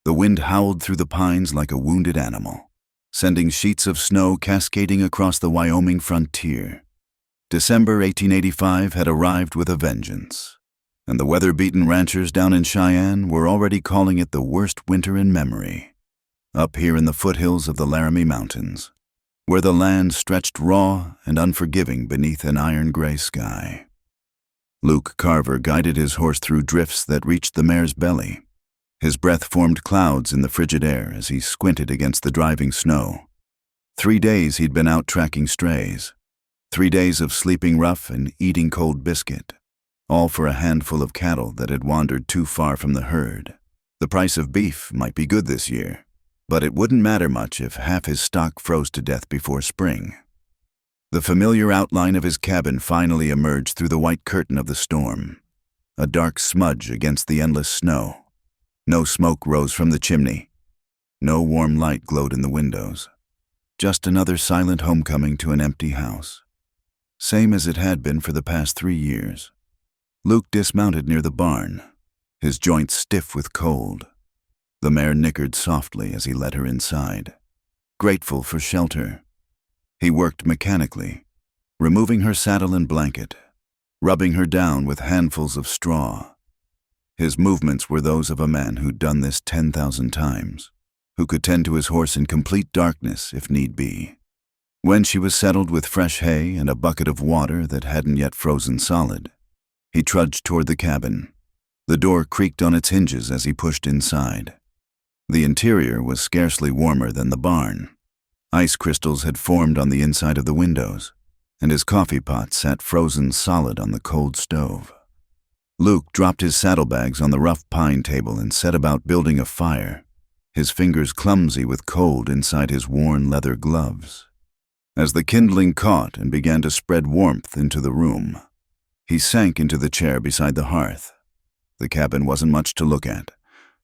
The wind howled through the pines like a wounded animal, sending sheets of snow cascading across the Wyoming frontier. December 1885 had arrived with a vengeance, and the weather-beaten ranchers down in Cheyenne were already calling it the worst winter in memory. Up here in the foothills of the Laramie Mountains, where the land stretched raw and unforgiving beneath an iron-gray sky. Luke Carver guided his horse through drifts that reached the mare's belly. His breath formed clouds in the frigid air as he squinted against the driving snow. 3 days he'd been out tracking strays. 3 days of sleeping rough and eating cold biscuit, all for a handful of cattle that had wandered too far from the herd. The price of beef might be good this year, but it wouldn't matter much if half his stock froze to death before spring. The familiar outline of his cabin finally emerged through the white curtain of the storm, a dark smudge against the endless snow. No smoke rose from the chimney. No warm light glowed in the windows. Just another silent homecoming to an empty house. Same as it had been for the past 3 years. Luke dismounted near the barn, his joints stiff with cold. The mare nickered softly as he led her inside, grateful for shelter. He worked mechanically, removing her saddle and blanket, rubbing her down with handfuls of straw. His movements were those of a man who'd done this 10,000 times, who could tend to his horse in complete darkness if need be. When she was settled with fresh hay and a bucket of water that hadn't yet frozen solid, he trudged toward the cabin. The door creaked on its hinges as he pushed inside. The interior was scarcely warmer than the barn. Ice crystals had formed on the inside of the windows, and his coffee pot sat frozen solid on the cold stove. Luke dropped his saddlebags on the rough pine table and set about building a fire, his fingers clumsy with cold inside his worn leather gloves. As the kindling caught and began to spread warmth into the room, he sank into the chair beside the hearth. The cabin wasn't much to look at.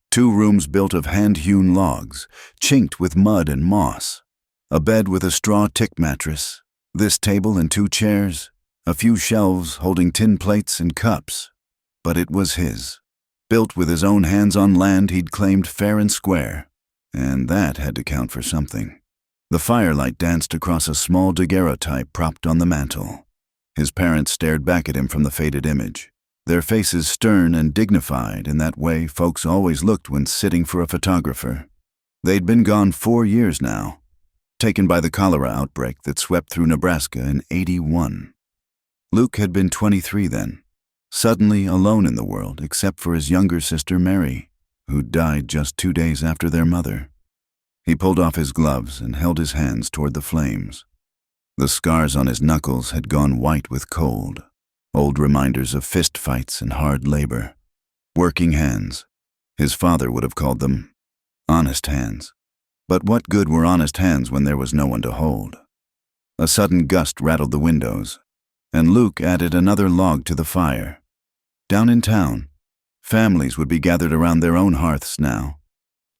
2 rooms built of hand-hewn logs, chinked with mud and moss. A bed with a straw tick mattress, this table and 2 chairs, a few shelves holding tin plates and cups. But it was his, built with his own hands on land he'd claimed fair and square, and that had to count for something. The firelight danced across a small daguerreotype propped on the mantel. His parents stared back at him from the faded image, their faces stern and dignified in that way folks always looked when sitting for a photographer. They'd been gone 4 years now, taken by the cholera outbreak that swept through Nebraska in '81. Luke had been 23 then, suddenly alone in the world except for his younger sister Mary, who died just 2 days after their mother. He pulled off his gloves and held his hands toward the flames. The scars on his knuckles had gone white with cold, old reminders of fist fights and hard labor. Working hands. His father would have called them honest hands. But what good were honest hands when there was no one to hold? A sudden gust rattled the windows, and Luke added another log to the fire. Down in town, families would be gathered around their own hearths now.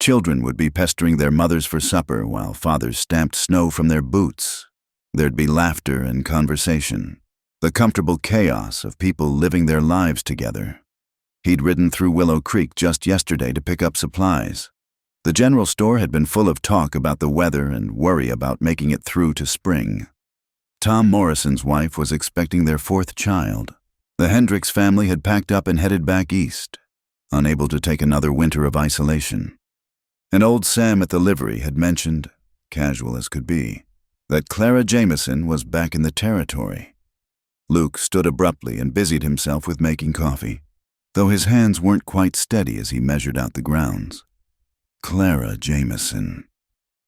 Children would be pestering their mothers for supper while fathers stamped snow from their boots. There'd be laughter and conversation, the comfortable chaos of people living their lives together. He'd ridden through Willow Creek just yesterday to pick up supplies. The general store had been full of talk about the weather and worry about making it through to spring. Tom Morrison's wife was expecting their 4th child. The Hendricks family had packed up and headed back east, unable to take another winter of isolation. And old Sam at the livery had mentioned, casual as could be, that Clara Jameson was back in the territory. Luke stood abruptly and busied himself with making coffee, though his hands weren't quite steady as he measured out the grounds. Clara Jameson.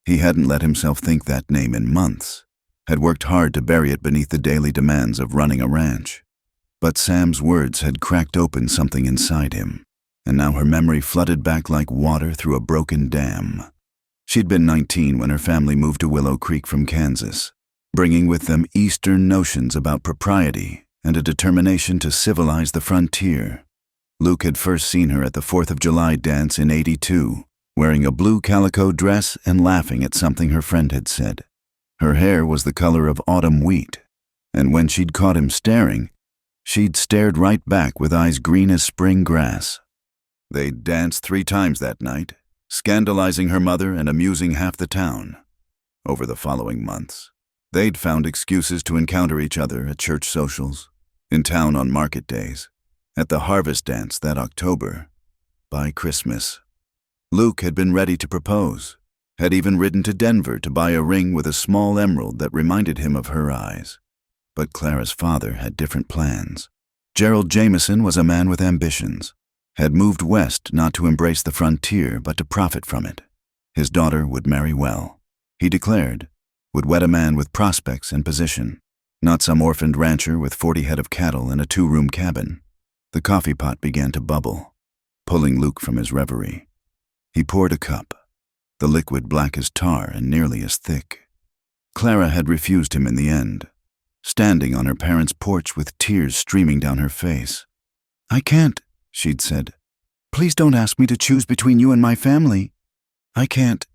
He hadn't let himself think that name in months, had worked hard to bury it beneath the daily demands of running a ranch. But Sam's words had cracked open something inside him, and now her memory flooded back like water through a broken dam. She'd been 19 when her family moved to Willow Creek from Kansas, bringing with them Eastern notions about propriety and a determination to civilize the frontier. Luke had first seen her at the 4th of July dance in '82, wearing a blue calico dress and laughing at something her friend had said. Her hair was the color of autumn wheat, and when she'd caught him staring, she'd stared right back with eyes green as spring grass. They'd danced 3 times that night, scandalizing her mother and amusing half the town. Over the following months, they'd found excuses to encounter each other at church socials, in town on market days, at the harvest dance that October. By Christmas, Luke had been ready to propose, had even ridden to Denver to buy a ring with a small emerald that reminded him of her eyes. But Clara's father had different plans. Gerald Jameson was a man with ambitions, had moved west not to embrace the frontier but to profit from it. His daughter would marry well, he declared, would wed a man with prospects and position, not some orphaned rancher with 40 head of cattle and a 2-room cabin. The coffee pot began to bubble, pulling Luke from his reverie. He poured a cup, the liquid black as tar and nearly as thick. Clara had refused him in the end, standing on her parents' porch with tears streaming down her face. "I can't," she'd said. "Please don't ask me to choose between you and my family. I can't."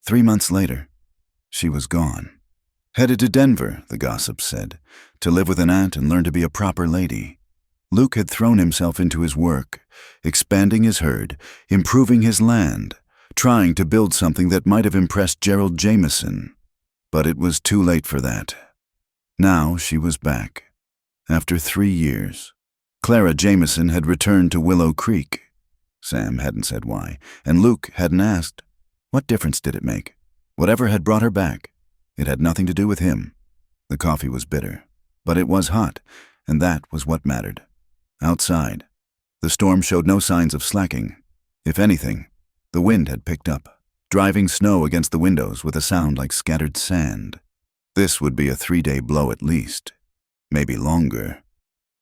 3 months later, she was gone. Headed to Denver, the gossips said, to live with an aunt and learn to be a proper lady. Luke had thrown himself into his work, expanding his herd, improving his land, trying to build something that might have impressed Gerald Jameson. But it was too late for that. Now she was back. After 3 years, Clara Jameson had returned to Willow Creek. Sam hadn't said why, and Luke hadn't asked. What difference did it make? Whatever had brought her back, it had nothing to do with him. The coffee was bitter, but it was hot, and that was what mattered. Outside, the storm showed no signs of slacking. If anything, the wind had picked up, driving snow against the windows with a sound like scattered sand. This would be a 3-day blow at least, maybe longer.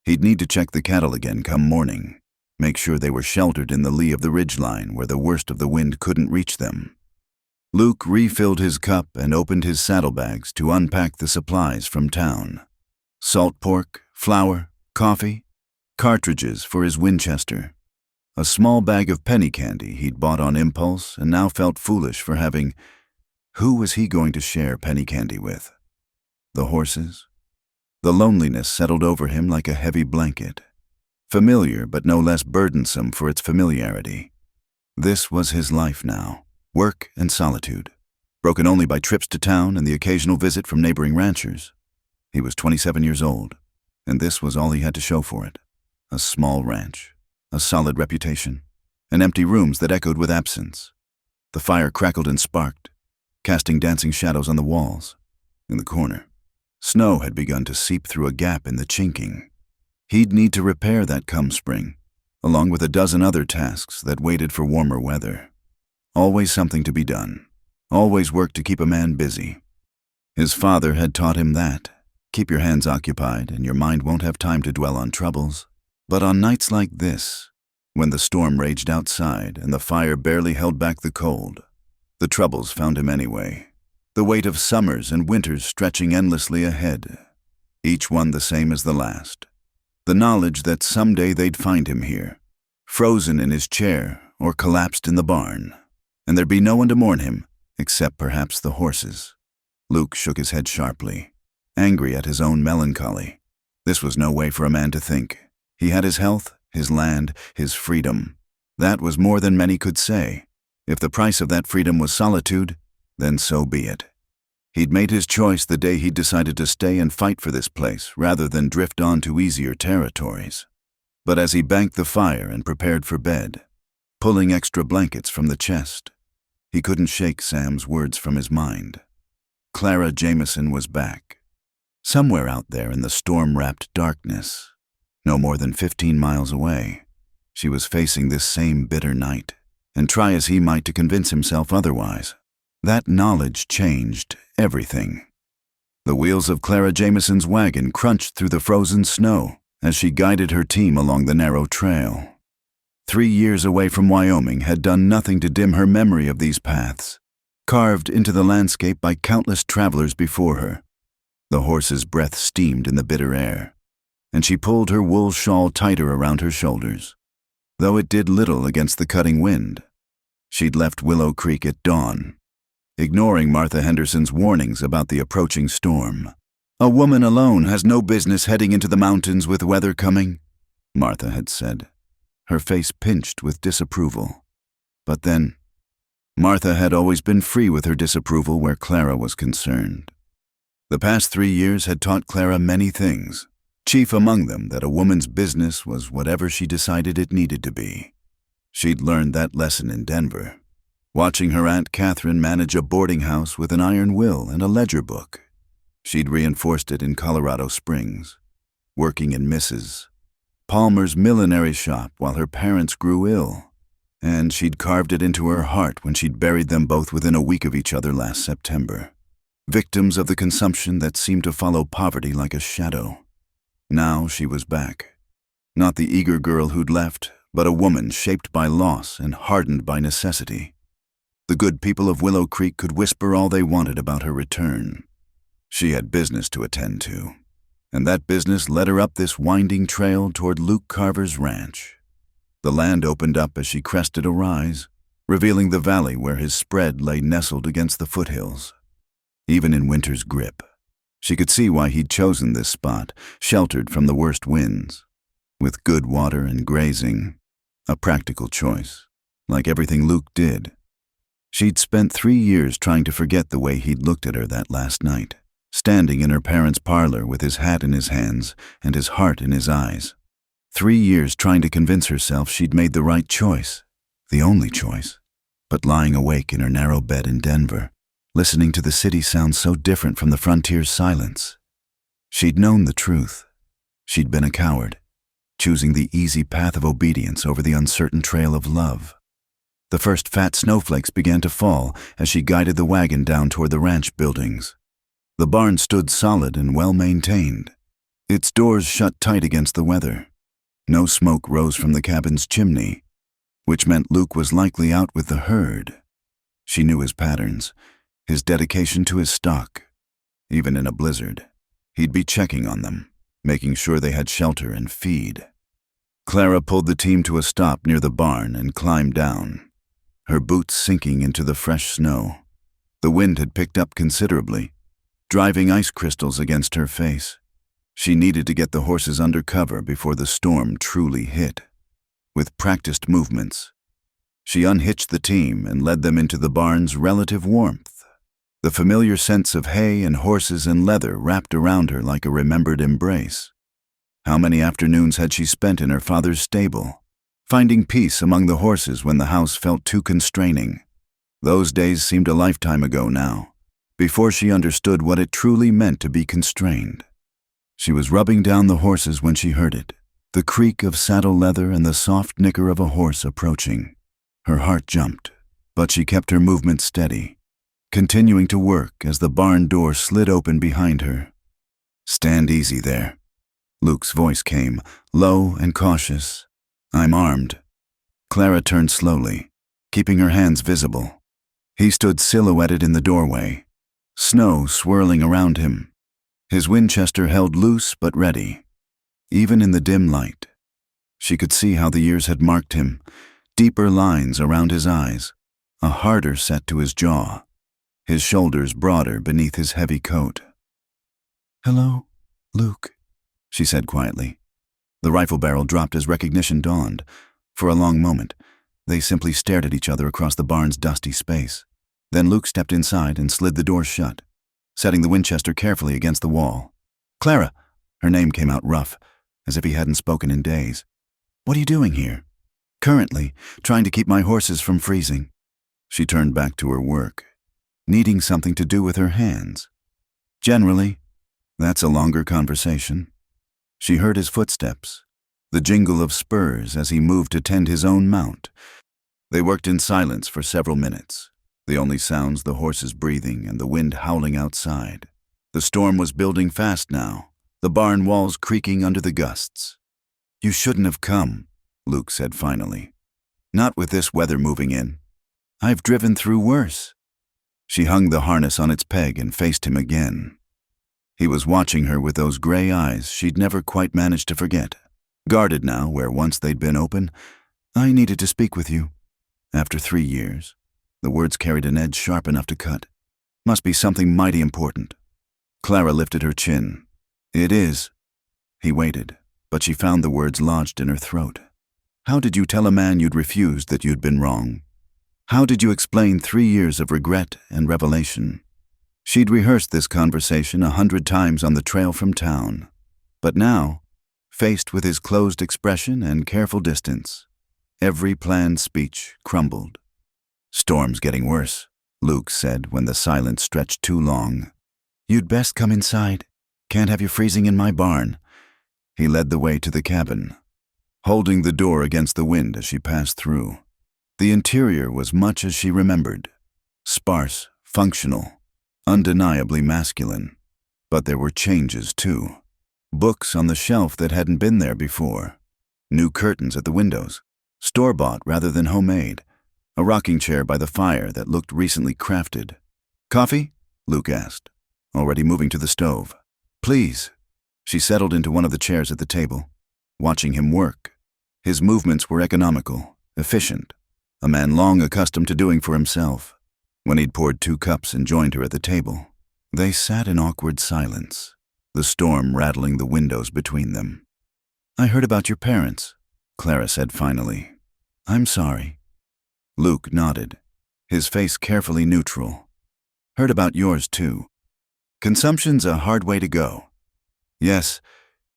He'd need to check the cattle again come morning, make sure they were sheltered in the lee of the ridgeline where the worst of the wind couldn't reach them. Luke refilled his cup and opened his saddlebags to unpack the supplies from town. Salt pork, flour, coffee, cartridges for his Winchester. A small bag of penny candy he'd bought on impulse and now felt foolish for having. Who was he going to share penny candy with? The horses? The loneliness settled over him like a heavy blanket, familiar but no less burdensome for its familiarity. This was his life now, work and solitude, broken only by trips to town and the occasional visit from neighboring ranchers. He was 27 years old, and this was all he had to show for it. A small ranch, a solid reputation, and empty rooms that echoed with absence. The fire crackled and sparked, casting dancing shadows on the walls. In the corner, snow had begun to seep through a gap in the chinking. He'd need to repair that come spring, along with a dozen other tasks that waited for warmer weather. Always something to be done, always work to keep a man busy. His father had taught him that. Keep your hands occupied and your mind won't have time to dwell on troubles. But on nights like this, when the storm raged outside and the fire barely held back the cold, the troubles found him anyway. The weight of summers and winters stretching endlessly ahead, each one the same as the last. The knowledge that someday they'd find him here, frozen in his chair or collapsed in the barn, and there'd be no one to mourn him, except perhaps the horses. Luke shook his head sharply, angry at his own melancholy. This was no way for a man to think. He had his health, his land, his freedom. That was more than many could say. If the price of that freedom was solitude, then so be it. He'd made his choice the day he'd decided to stay and fight for this place rather than drift on to easier territories. But as he banked the fire and prepared for bed, pulling extra blankets from the chest, he couldn't shake Sam's words from his mind. Clara Jameson was back, somewhere out there in the storm-wrapped darkness. No more than 15 miles away, she was facing this same bitter night, and try as he might to convince himself otherwise. That knowledge changed everything. The wheels of Clara Jameson's wagon crunched through the frozen snow as she guided her team along the narrow trail. 3 years away from Wyoming had done nothing to dim her memory of these paths, carved into the landscape by countless travelers before her. The horse's breath steamed in the bitter air, and she pulled her wool shawl tighter around her shoulders, though it did little against the cutting wind. She'd left Willow Creek at dawn, ignoring Martha Henderson's warnings about the approaching storm. "A woman alone has no business heading into the mountains with weather coming," Martha had said, her face pinched with disapproval. But then, Martha had always been free with her disapproval where Clara was concerned. The past 3 years had taught Clara many things, chief among them that a woman's business was whatever she decided it needed to be. She'd learned that lesson in Denver, watching her Aunt Catherine manage a boarding house with an iron will and a ledger book. She'd reinforced it in Colorado Springs, working in Mrs. Palmer's millinery shop while her parents grew ill, and she'd carved it into her heart when she'd buried them both within a week of each other last September, victims of the consumption that seemed to follow poverty like a shadow. Now she was back, not the eager girl who'd left, but a woman shaped by loss and hardened by necessity. The good people of Willow Creek could whisper all they wanted about her return. She had business to attend to, and that business led her up this winding trail toward Luke Carver's ranch. The land opened up as she crested a rise, revealing the valley where his spread lay nestled against the foothills. Even in winter's grip, she could see why he'd chosen this spot, sheltered from the worst winds. With good water and grazing, a practical choice, like everything Luke did. She'd spent 3 years trying to forget the way he'd looked at her that last night, standing in her parents' parlor with his hat in his hands and his heart in his eyes. 3 years trying to convince herself she'd made the right choice, the only choice, but lying awake in her narrow bed in Denver, listening to the city sound so different from the frontier's silence. She'd known the truth. She'd been a coward, choosing the easy path of obedience over the uncertain trail of love. The first fat snowflakes began to fall as she guided the wagon down toward the ranch buildings. The barn stood solid and well-maintained, its doors shut tight against the weather. No smoke rose from the cabin's chimney, which meant Luke was likely out with the herd. She knew his patterns, his dedication to his stock. Even in a blizzard, he'd be checking on them, making sure they had shelter and feed. Clara pulled the team to a stop near the barn and climbed down, her boots sinking into the fresh snow. The wind had picked up considerably, driving ice crystals against her face. She needed to get the horses under cover before the storm truly hit. With practiced movements, she unhitched the team and led them into the barn's relative warmth. The familiar sense of hay and horses and leather wrapped around her like a remembered embrace. How many afternoons had she spent in her father's stable, finding peace among the horses when the house felt too constraining? Those days seemed a lifetime ago now, before she understood what it truly meant to be constrained. She was rubbing down the horses when she heard it, the creak of saddle leather and the soft nicker of a horse approaching. Her heart jumped, but she kept her movement steady, continuing to work as the barn door slid open behind her. "Stand easy there." Luke's voice came, low and cautious. "I'm armed." Clara turned slowly, keeping her hands visible. He stood silhouetted in the doorway, snow swirling around him. His Winchester held loose but ready. Even in the dim light, she could see how the years had marked him, deeper lines around his eyes, a harder set to his jaw, his shoulders broader beneath his heavy coat. "Hello, Luke," she said quietly. The rifle barrel dropped as recognition dawned. For a long moment, they simply stared at each other across the barn's dusty space. Then Luke stepped inside and slid the door shut, setting the Winchester carefully against the wall. "Clara," her name came out rough, as if he hadn't spoken in days. "What are you doing here?" "Currently, trying to keep my horses from freezing." She turned back to her work, needing something to do with her hands. Generally, that's a longer conversation. She heard his footsteps, the jingle of spurs as he moved to tend his own mount. They worked in silence for several minutes, the only sounds the horses breathing and the wind howling outside. The storm was building fast now, the barn walls creaking under the gusts. "You shouldn't have come," Luke said finally. "Not with this weather moving in. I've driven through worse." She hung the harness on its peg and faced him again. He was watching her with those gray eyes she'd never quite managed to forget, guarded now where once they'd been open. "I needed to speak with you. After 3 years." The words carried an edge sharp enough to cut. "Must be something mighty important." Clara lifted her chin. "It is." He waited, but she found the words lodged in her throat. "How did you tell a man you'd refused that you'd been wrong?" How did you explain 3 years of regret and revelation? She'd rehearsed this conversation 100 times on the trail from town. But now, faced with his closed expression and careful distance, every planned speech crumbled. "Storm's getting worse," Luke said when the silence stretched too long. "You'd best come inside. Can't have you freezing in my barn." He led the way to the cabin, holding the door against the wind as she passed through. The interior was much as she remembered. Sparse, functional, undeniably masculine. But there were changes, too. Books on the shelf that hadn't been there before. New curtains at the windows, store-bought rather than homemade. A rocking chair by the fire that looked recently crafted. "Coffee?" Luke asked, already moving to the stove. "Please." She settled into one of the chairs at the table, watching him work. His movements were economical, efficient, a man long accustomed to doing for himself. When he'd poured 2 cups and joined her at the table, they sat in awkward silence, the storm rattling the windows between them. "I heard about your parents," Clara said finally. "I'm sorry." Luke nodded, his face carefully neutral. "Heard about yours, too. Consumption's a hard way to go." "Yes,"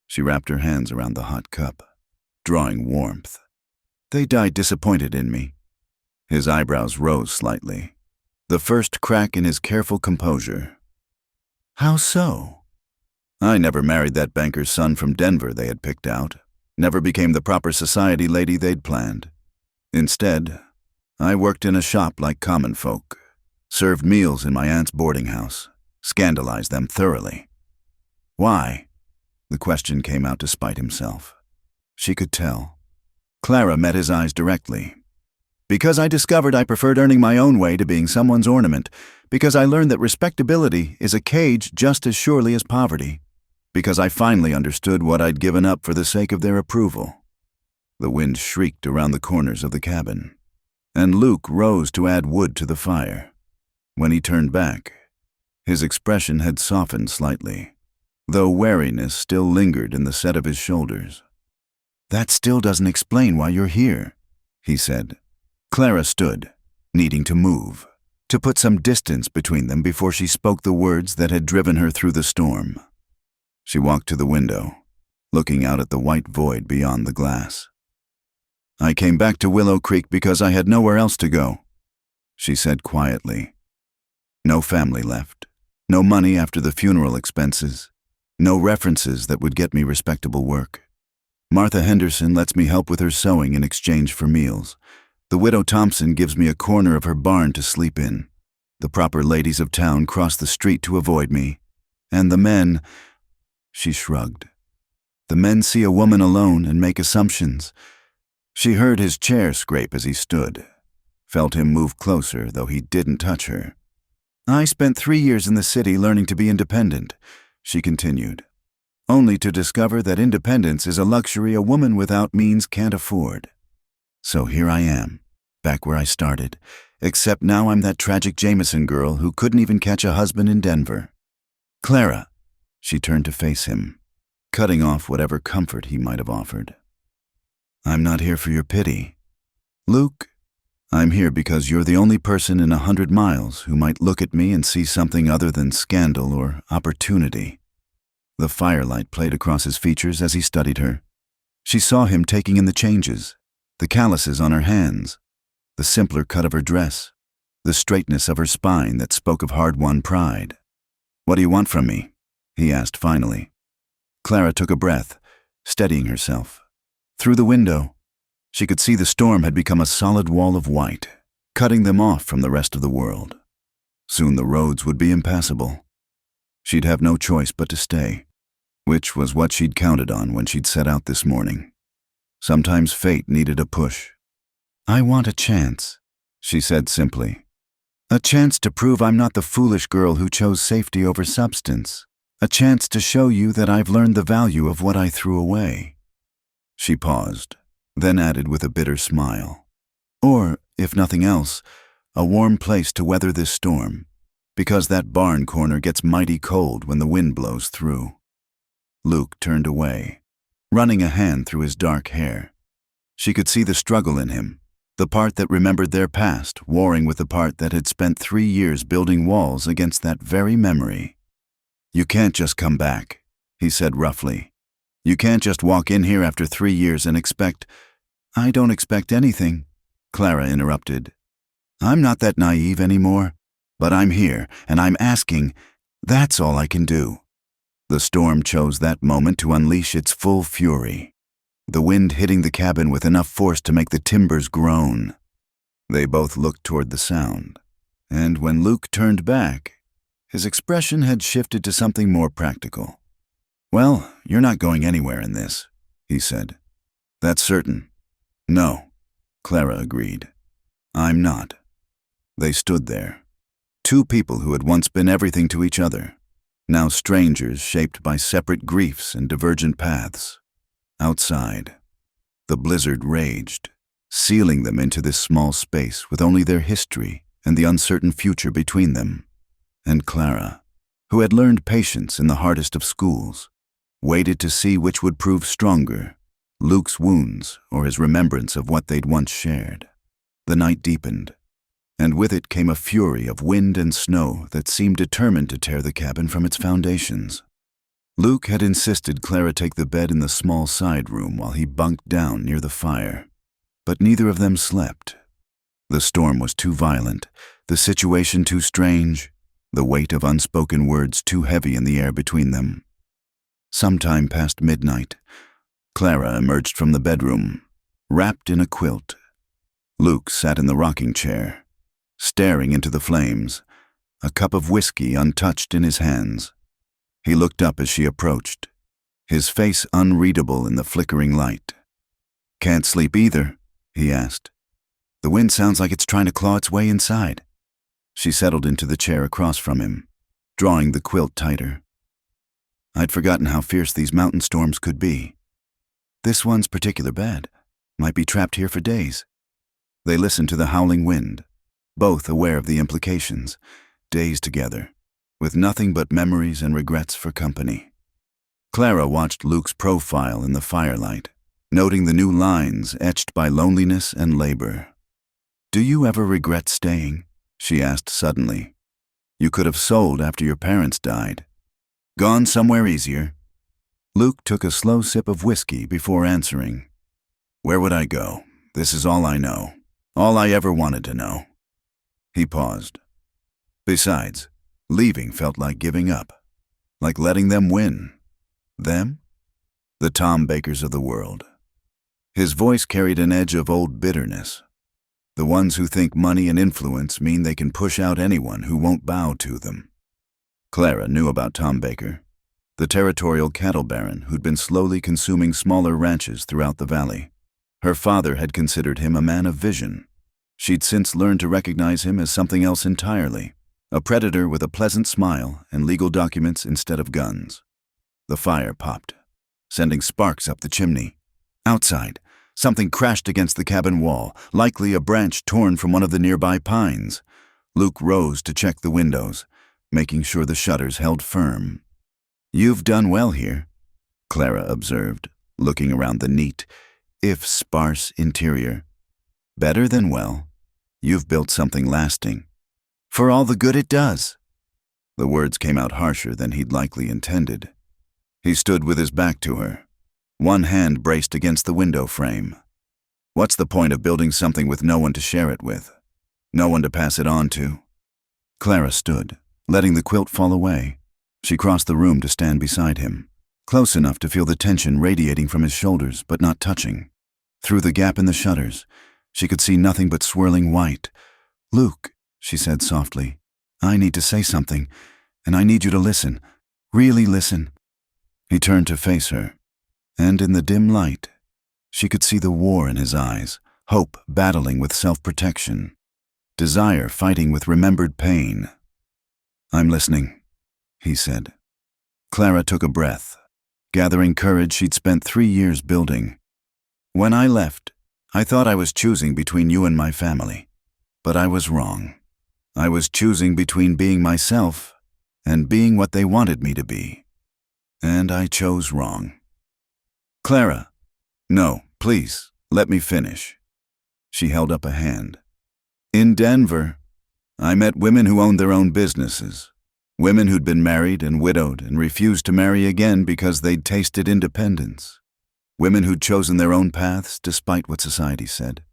she wrapped her hands around the hot cup, drawing warmth. "They died disappointed in me." His eyebrows rose slightly, the first crack in his careful composure. "How so?" "I never married that banker's son from Denver they had picked out, never became the proper society lady they'd planned. Instead, I worked in a shop like common folk, served meals in my aunt's boarding house, scandalized them thoroughly." "Why?" The question came out to spite himself. She could tell. Clara met his eyes directly. "Because I discovered I preferred earning my own way to being someone's ornament. Because I learned that respectability is a cage just as surely as poverty. Because I finally understood what I'd given up for the sake of their approval." The wind shrieked around the corners of the cabin, and Luke rose to add wood to the fire. When he turned back, his expression had softened slightly, though wariness still lingered in the set of his shoulders. "That still doesn't explain why you're here," he said. Clara stood, needing to move, to put some distance between them before she spoke the words that had driven her through the storm. She walked to the window, looking out at the white void beyond the glass. "I came back to Willow Creek because I had nowhere else to go," she said quietly. "No family left, no money after the funeral expenses, no references that would get me respectable work. Martha Henderson lets me help with her sewing in exchange for meals. The widow Thompson gives me a corner of her barn to sleep in. The proper ladies of town cross the street to avoid me. And the men—" She shrugged. "The men see a woman alone and make assumptions." She heard his chair scrape as he stood, felt him move closer, though he didn't touch her. "I spent 3 years in the city learning to be independent," she continued, "only to discover that independence is a luxury a woman without means can't afford. So here I am, back where I started, except now I'm that tragic Jameson girl who couldn't even catch a husband in Denver." "Clara," she turned to face him, cutting off whatever comfort he might have offered. "I'm not here for your pity. Luke, I'm here because you're the only person in 100 miles who might look at me and see something other than scandal or opportunity." The firelight played across his features as he studied her. She saw him taking in the changes, the calluses on her hands, the simpler cut of her dress, the straightness of her spine that spoke of hard-won pride. "What do you want from me?" he asked finally. Clara took a breath, steadying herself. Through the window, she could see the storm had become a solid wall of white, cutting them off from the rest of the world. Soon the roads would be impassable. She'd have no choice but to stay, which was what she'd counted on when she'd set out this morning. Sometimes fate needed a push. "I want a chance," she said simply. "A chance to prove I'm not the foolish girl who chose safety over substance. A chance to show you that I've learned the value of what I threw away." She paused, then added with a bitter smile. "Or, if nothing else, a warm place to weather this storm, because that barn corner gets mighty cold when the wind blows through." Luke turned away, running a hand through his dark hair. She could see the struggle in him, The part that remembered their past, warring with the part that had spent 3 years building walls against that very memory. "You can't just come back," he said roughly. "You can't just walk in here after 3 years and expect—" "I don't expect anything," Clara interrupted. "I'm not that naive anymore, but I'm here, and I'm asking. That's all I can do." The storm chose that moment to unleash its full fury, the wind hitting the cabin with enough force to make the timbers groan. They both looked toward the sound, and when Luke turned back, his expression had shifted to something more practical. "Well, you're not going anywhere in this," he said. "That's certain." "No," Clara agreed. "I'm not." They stood there, two people who had once been everything to each other, now strangers shaped by separate griefs and divergent paths. Outside, the blizzard raged, sealing them into this small space with only their history and the uncertain future between them. And Clara, who had learned patience in the hardest of schools, waited to see which would prove stronger, Luke's wounds or his remembrance of what they'd once shared. The night deepened, and with it came a fury of wind and snow that seemed determined to tear the cabin from its foundations. Luke had insisted Clara take the bed in the small side room while he bunked down near the fire, but neither of them slept. The storm was too violent, the situation too strange, the weight of unspoken words too heavy in the air between them. Sometime past midnight, Clara emerged from the bedroom, wrapped in a quilt. Luke sat in the rocking chair, staring into the flames, a cup of whiskey untouched in his hands. He looked up as she approached, his face unreadable in the flickering light. "Can't sleep either?" he asked. "The wind sounds like it's trying to claw its way inside." She settled into the chair across from him, drawing the quilt tighter. "I'd forgotten how fierce these mountain storms could be. This one's particular bad. Might be trapped here for days." They listened to the howling wind, both aware of the implications, days together, with nothing but memories and regrets for company. Clara watched Luke's profile in the firelight, noting the new lines etched by loneliness and labor. "Do you ever regret staying?" she asked suddenly. "You could have sold after your parents died. Gone somewhere easier." Luke took a slow sip of whiskey before answering. "Where would I go? This is all I know. All I ever wanted to know." He paused. "Besides, leaving felt like giving up, like letting them win." "Them?" "The Tom Bakers of the world." His voice carried an edge of old bitterness. "The ones who think money and influence mean they can push out anyone who won't bow to them." Clara knew about Tom Baker, the territorial cattle baron who'd been slowly consuming smaller ranches throughout the valley. Her father had considered him a man of vision. She'd since learned to recognize him as something else entirely, a predator with a pleasant smile and legal documents instead of guns. The fire popped, sending sparks up the chimney. Outside, something crashed against the cabin wall, likely a branch torn from one of the nearby pines. Luke rose to check the windows, making sure the shutters held firm. "You've done well here," Clara observed, looking around the neat, if sparse, interior. "Better than well. You've built something lasting. For all the good it does." The words came out harsher than he'd likely intended. He stood with his back to her, one hand braced against the window frame. "What's the point of building something with no one to share it with? No one to pass it on to?" Clara stood, letting the quilt fall away. She crossed the room to stand beside him, close enough to feel the tension radiating from his shoulders but not touching. Through the gap in the shutters, she could see nothing but swirling white. "Luke," she said softly, "I need to say something, and I need you to listen. Really listen." He turned to face her, and in the dim light, she could see the war in his eyes, hope battling with self-protection, desire fighting with remembered pain. "I'm listening," he said. Clara took a breath, gathering courage she'd spent 3 years building. "When I left, I thought I was choosing between you and my family, but I was wrong. I was choosing between being myself and being what they wanted me to be. And I chose wrong." "Clara, no, please, let me finish." She held up a hand. In Denver, I met women who owned their own businesses. Women who'd been married and widowed and refused to marry again because they'd tasted independence. Women who'd chosen their own paths despite what society said.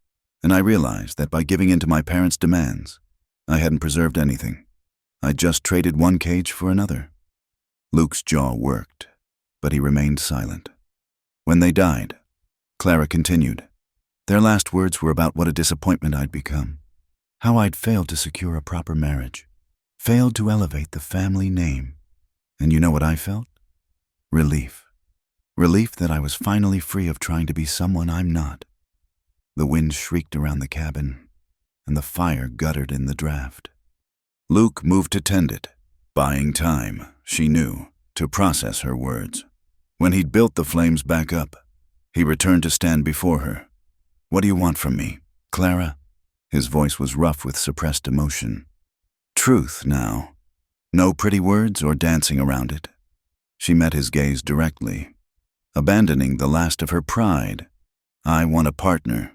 And I realized that by giving in to my parents' demands, I hadn't preserved anything. I'd just traded one cage for another. Luke's jaw worked, but he remained silent. When they died, Clara continued. Their last words were about what a disappointment I'd become. How I'd failed to secure a proper marriage. Failed to elevate the family name. And you know what I felt? Relief. Relief that I was finally free of trying to be someone I'm not. The wind shrieked around the cabin, and the fire guttered in the draft. Luke moved to tend it, buying time, she knew, to process her words. When he'd built the flames back up, he returned to stand before her. What do you want from me, Clara? His voice was rough with suppressed emotion. Truth now. No pretty words or dancing around it. She met his gaze directly, abandoning the last of her pride. I want a partner,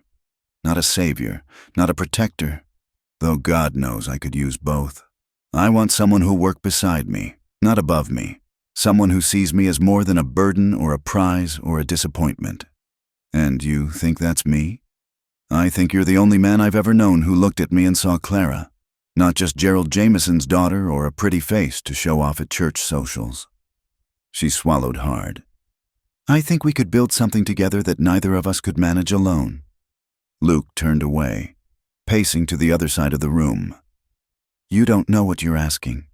not a savior, not a protector, though God knows I could use both. I want someone who'll work beside me, not above me, someone who sees me as more than a burden or a prize or a disappointment. And you think that's me? I think you're the only man I've ever known who looked at me and saw Clara, not just Gerald Jameson's daughter or a pretty face to show off at church socials. She swallowed hard. I think we could build something together that neither of us could manage alone. Luke turned away, pacing to the other side of the room. You don't know what you're asking.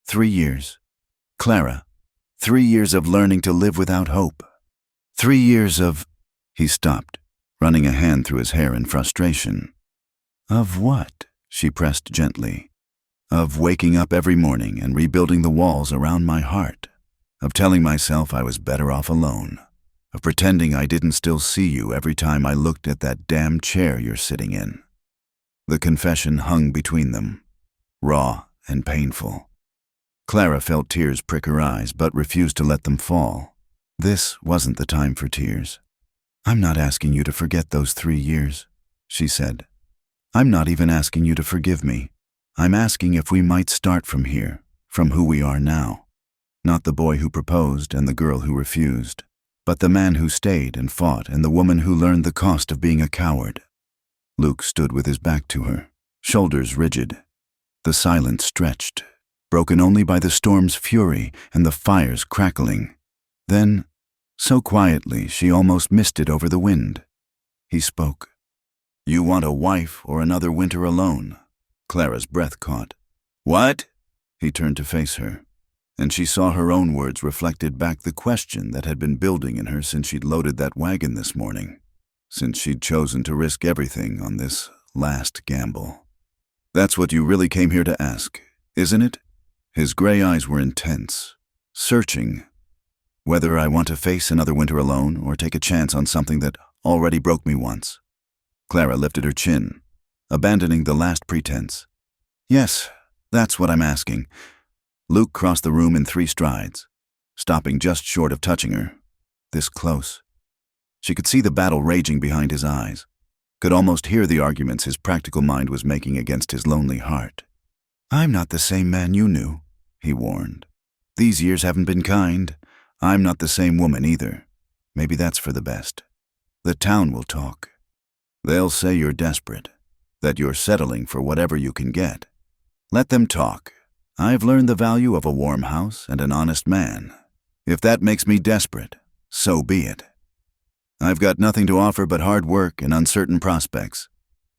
3 years. Clara, 3 years of learning to live without hope. 3 years of... He stopped, running a hand through his hair in frustration. Of what? She pressed gently. Of waking up every morning and rebuilding the walls around my heart. Of telling myself I was better off alone. Of pretending I didn't still see you every time I looked at that damn chair you're sitting in. The confession hung between them, raw and painful. Clara felt tears prick her eyes, but refused to let them fall. This wasn't the time for tears. I'm not asking you to forget those 3 years, she said. I'm not even asking you to forgive me. I'm asking if we might start from here, from who we are now. Not the boy who proposed and the girl who refused, but the man who stayed and fought and the woman who learned the cost of being a coward. Luke stood with his back to her, shoulders rigid. The silence stretched, broken only by the storm's fury and the fire's crackling. Then, so quietly she almost missed it over the wind, he spoke. You want a wife or another winter alone? Clara's breath caught. What? He turned to face her, and she saw her own words reflected back the question that had been building in her since she'd loaded that wagon this morning, since she'd chosen to risk everything on this last gamble. That's what you really came here to ask, isn't it? His gray eyes were intense, searching. Whether I want to face another winter alone or take a chance on something that already broke me once. Clara lifted her chin, abandoning the last pretense. Yes, that's what I'm asking. Luke crossed the room in 3 strides, stopping just short of touching her, this close. She could see the battle raging behind his eyes, could almost hear the arguments his practical mind was making against his lonely heart. I'm not the same man you knew, he warned. These years haven't been kind. I'm not the same woman either. Maybe that's for the best. The town will talk. They'll say you're desperate, that you're settling for whatever you can get. Let them talk. I've learned the value of a warm house and an honest man. If that makes me desperate, so be it. I've got nothing to offer but hard work and uncertain prospects.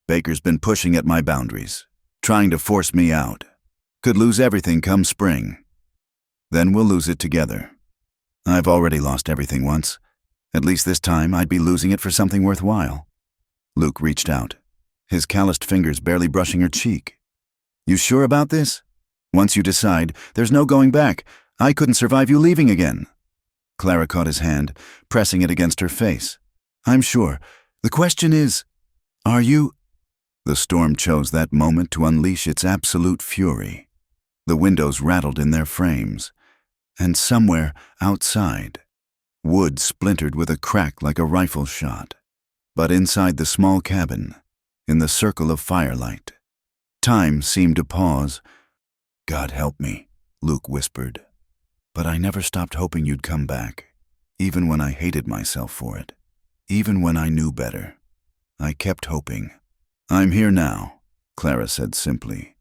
Baker's been pushing at my boundaries, trying to force me out. Could lose everything come spring. Then we'll lose it together. I've already lost everything once. At least this time I'd be losing it for something worthwhile. Luke reached out, his calloused fingers barely brushing her cheek. You sure about this? Once you decide, there's no going back. I couldn't survive you leaving again. Clara caught his hand, pressing it against her face. I'm sure. The question is, are you... The storm chose that moment to unleash its absolute fury. The windows rattled in their frames, and somewhere outside, wood splintered with a crack like a rifle shot. But inside the small cabin, in the circle of firelight. Time seemed to pause. "God help me," Luke whispered. "But I never stopped hoping you'd come back, even when I hated myself for it, even when I knew better. I kept hoping." "I'm here now," Clara said simply.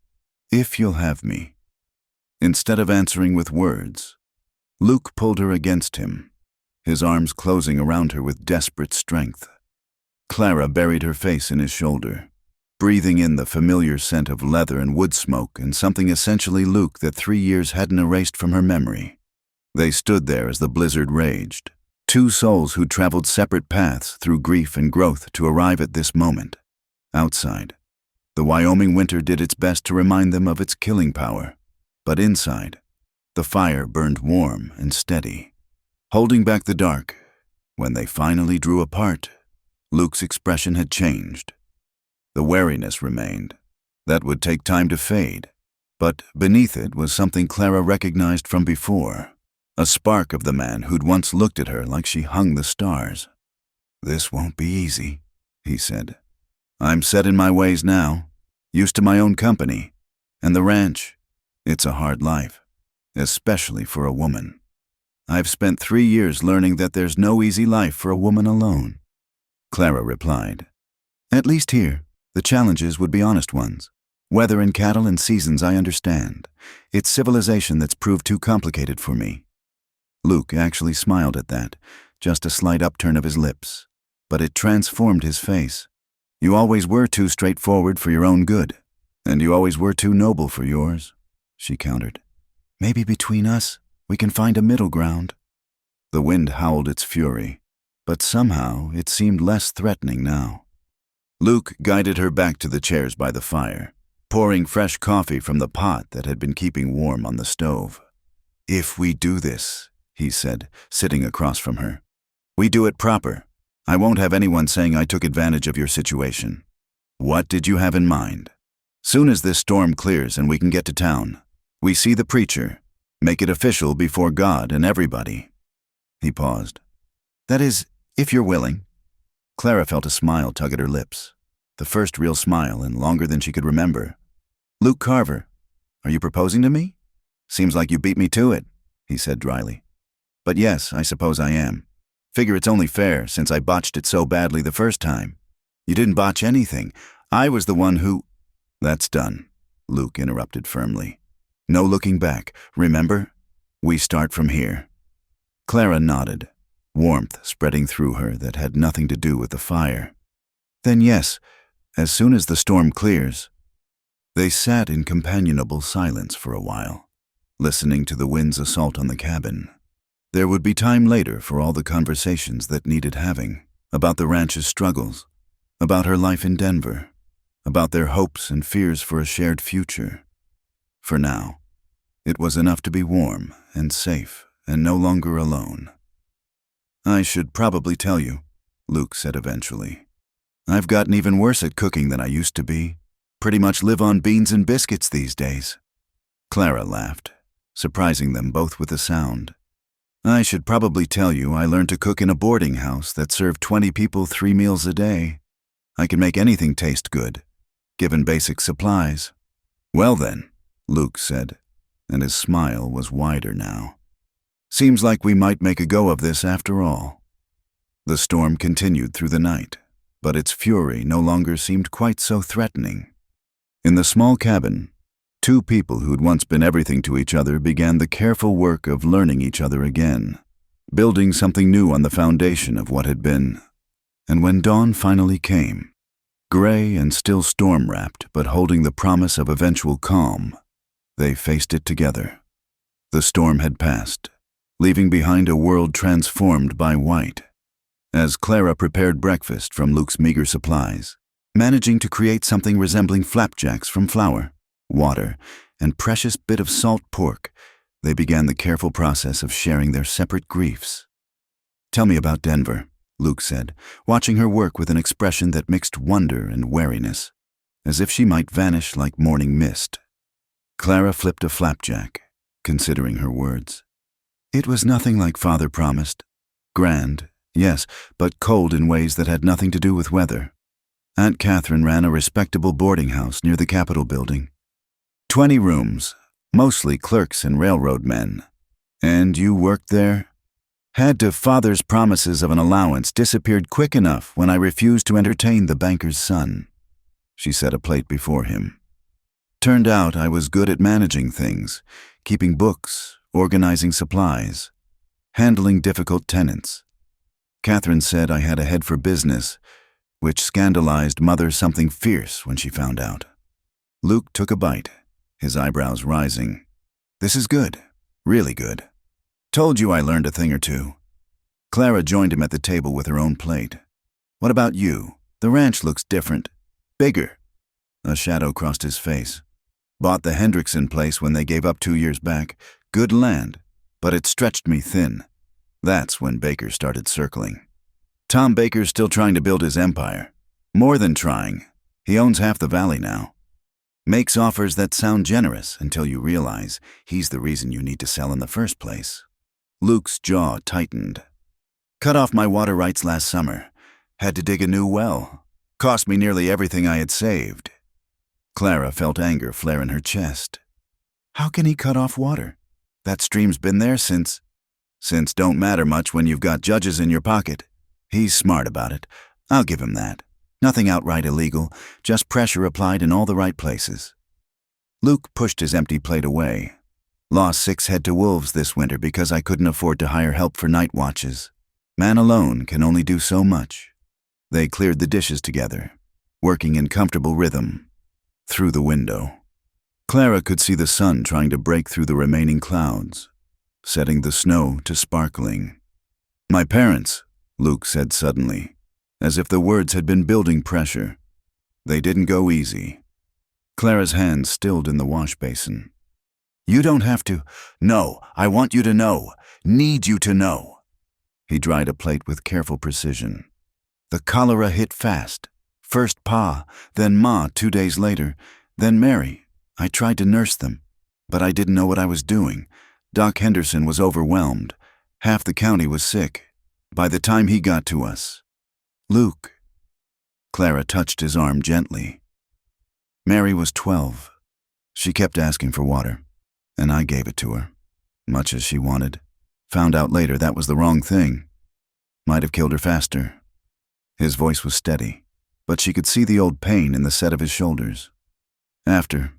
"If you'll have me." Instead of answering with words, Luke pulled her against him, his arms closing around her with desperate strength. Clara buried her face in his shoulder, breathing in the familiar scent of leather and wood smoke and something essentially Luke that 3 years hadn't erased from her memory. They stood there as the blizzard raged, two souls who'd traveled separate paths through grief and growth to arrive at this moment. Outside, the Wyoming winter did its best to remind them of its killing power, but inside, the fire burned warm and steady, holding back the dark. When they finally drew apart, Luke's expression had changed. The wariness remained. That would take time to fade, but beneath it was something Clara recognized from before, a spark of the man who'd once looked at her like she hung the stars. "This won't be easy," he said. "I'm set in my ways now, used to my own company, and the ranch. It's a hard life, especially for a woman. I've spent 3 years learning that there's no easy life for a woman alone." Clara replied, "At least here, the challenges would be honest ones. Weather and cattle and seasons I understand. It's civilization that's proved too complicated for me." Luke actually smiled at that, just a slight upturn of his lips, but it transformed his face. "You always were too straightforward for your own good, and you always were too noble for yours," she countered. "Maybe between us, we can find a middle ground." The wind howled its fury, but somehow it seemed less threatening now. Luke guided her back to the chairs by the fire, pouring fresh coffee from the pot that had been keeping warm on the stove. "If we do this," he said, sitting across from her, "we do it proper. I won't have anyone saying I took advantage of your situation. What did you have in mind? Soon as this storm clears and we can get to town, we see the preacher, make it official before God and everybody." He paused. "That is, if you're willing." Clara felt a smile tug at her lips, the first real smile in longer than she could remember. "Luke Carver, are you proposing to me? Seems like you beat me to it," he said dryly. "But yes, I suppose I am. Figure it's only fair since I botched it so badly the first time." "You didn't botch anything. I was the one who—" "That's done," Luke interrupted firmly. "No looking back, remember? We start from here." Clara nodded, warmth spreading through her that had nothing to do with the fire. "Then yes, as soon as the storm clears." They sat in companionable silence for a while, listening to the wind's assault on the cabin. There would be time later for all the conversations that needed having, about the ranch's struggles, about her life in Denver, about their hopes and fears for a shared future. For now, it was enough to be warm and safe and no longer alone. "I should probably tell you," Luke said eventually. "I've gotten even worse at cooking than I used to be. Pretty much live on beans and biscuits these days." Clara laughed, surprising them both with a sound. "I should probably tell you I learned to cook in a boarding house that served 20 people 3 meals a day. I can make anything taste good, given basic supplies." "Well then," Luke said, and his smile was wider now. "Seems like we might make a go of this after all." The storm continued through the night, but its fury no longer seemed quite so threatening. In the small cabin, two people who'd once been everything to each other began the careful work of learning each other again, building something new on the foundation of what had been. And when dawn finally came, gray and still storm-wrapped but holding the promise of eventual calm, they faced it together. The storm had passed, leaving behind a world transformed by white. As Clara prepared breakfast from Luke's meager supplies, managing to create something resembling flapjacks from flour, water, and precious bit of salt pork, they began the careful process of sharing their separate griefs. "Tell me about Denver," Luke said, watching her work with an expression that mixed wonder and wariness, as if she might vanish like morning mist. Clara flipped a flapjack, considering her words. "It was nothing like Father promised. Grand, yes, but cold in ways that had nothing to do with weather. Aunt Catherine ran a respectable boarding house near the Capitol building. 20 rooms, mostly clerks and railroad men. And you worked there? Had to father's promises of an allowance disappeared quick enough when I refused to entertain the banker's son. She set a plate before him. Turned out I was good at managing things, keeping books, organizing supplies, handling difficult tenants. Catherine said I had a head for business, which scandalized Mother something fierce when she found out. Luke took a bite, his eyebrows rising. This is good, really good. Told you I learned a thing or two. Clara joined him at the table with her own plate. What about you? The ranch looks different. Bigger. A shadow crossed his face. Bought the Hendrickson place when they gave up 2 years back. Good land, but it stretched me thin. That's when Baker started circling. Tom Baker's still trying to build his empire. More than trying. He owns half the valley now. Makes offers that sound generous until you realize he's the reason you need to sell in the first place. Luke's jaw tightened. Cut off my water rights last summer. Had to dig a new well. Cost me nearly everything I had saved. Clara felt anger flare in her chest. How can he cut off water? That stream's been there since don't matter much when you've got judges in your pocket. He's smart about it. I'll give him that. Nothing outright illegal, just pressure applied in all the right places. Luke pushed his empty plate away. Lost 6 head to wolves this winter because I couldn't afford to hire help for night watches. Man alone can only do so much. They cleared the dishes together, working in comfortable rhythm. Through the window, Clara could see the sun trying to break through the remaining clouds, setting the snow to sparkling. My parents, Luke said suddenly, as if the words had been building pressure. They didn't go easy. Clara's hands stilled in the wash basin. You don't have to. No, I want you to know. Need you to know. He dried a plate with careful precision. The cholera hit fast. First Pa, then Ma 2 days later, then Mary. I tried to nurse them, but I didn't know what I was doing. Doc Henderson was overwhelmed. Half the county was sick. By the time he got to us. Luke. Clara touched his arm gently. Mary was 12. She kept asking for water, and I gave it to her, much as she wanted. Found out later that was the wrong thing. Might have killed her faster. His voice was steady, but she could see the old pain in the set of his shoulders. After,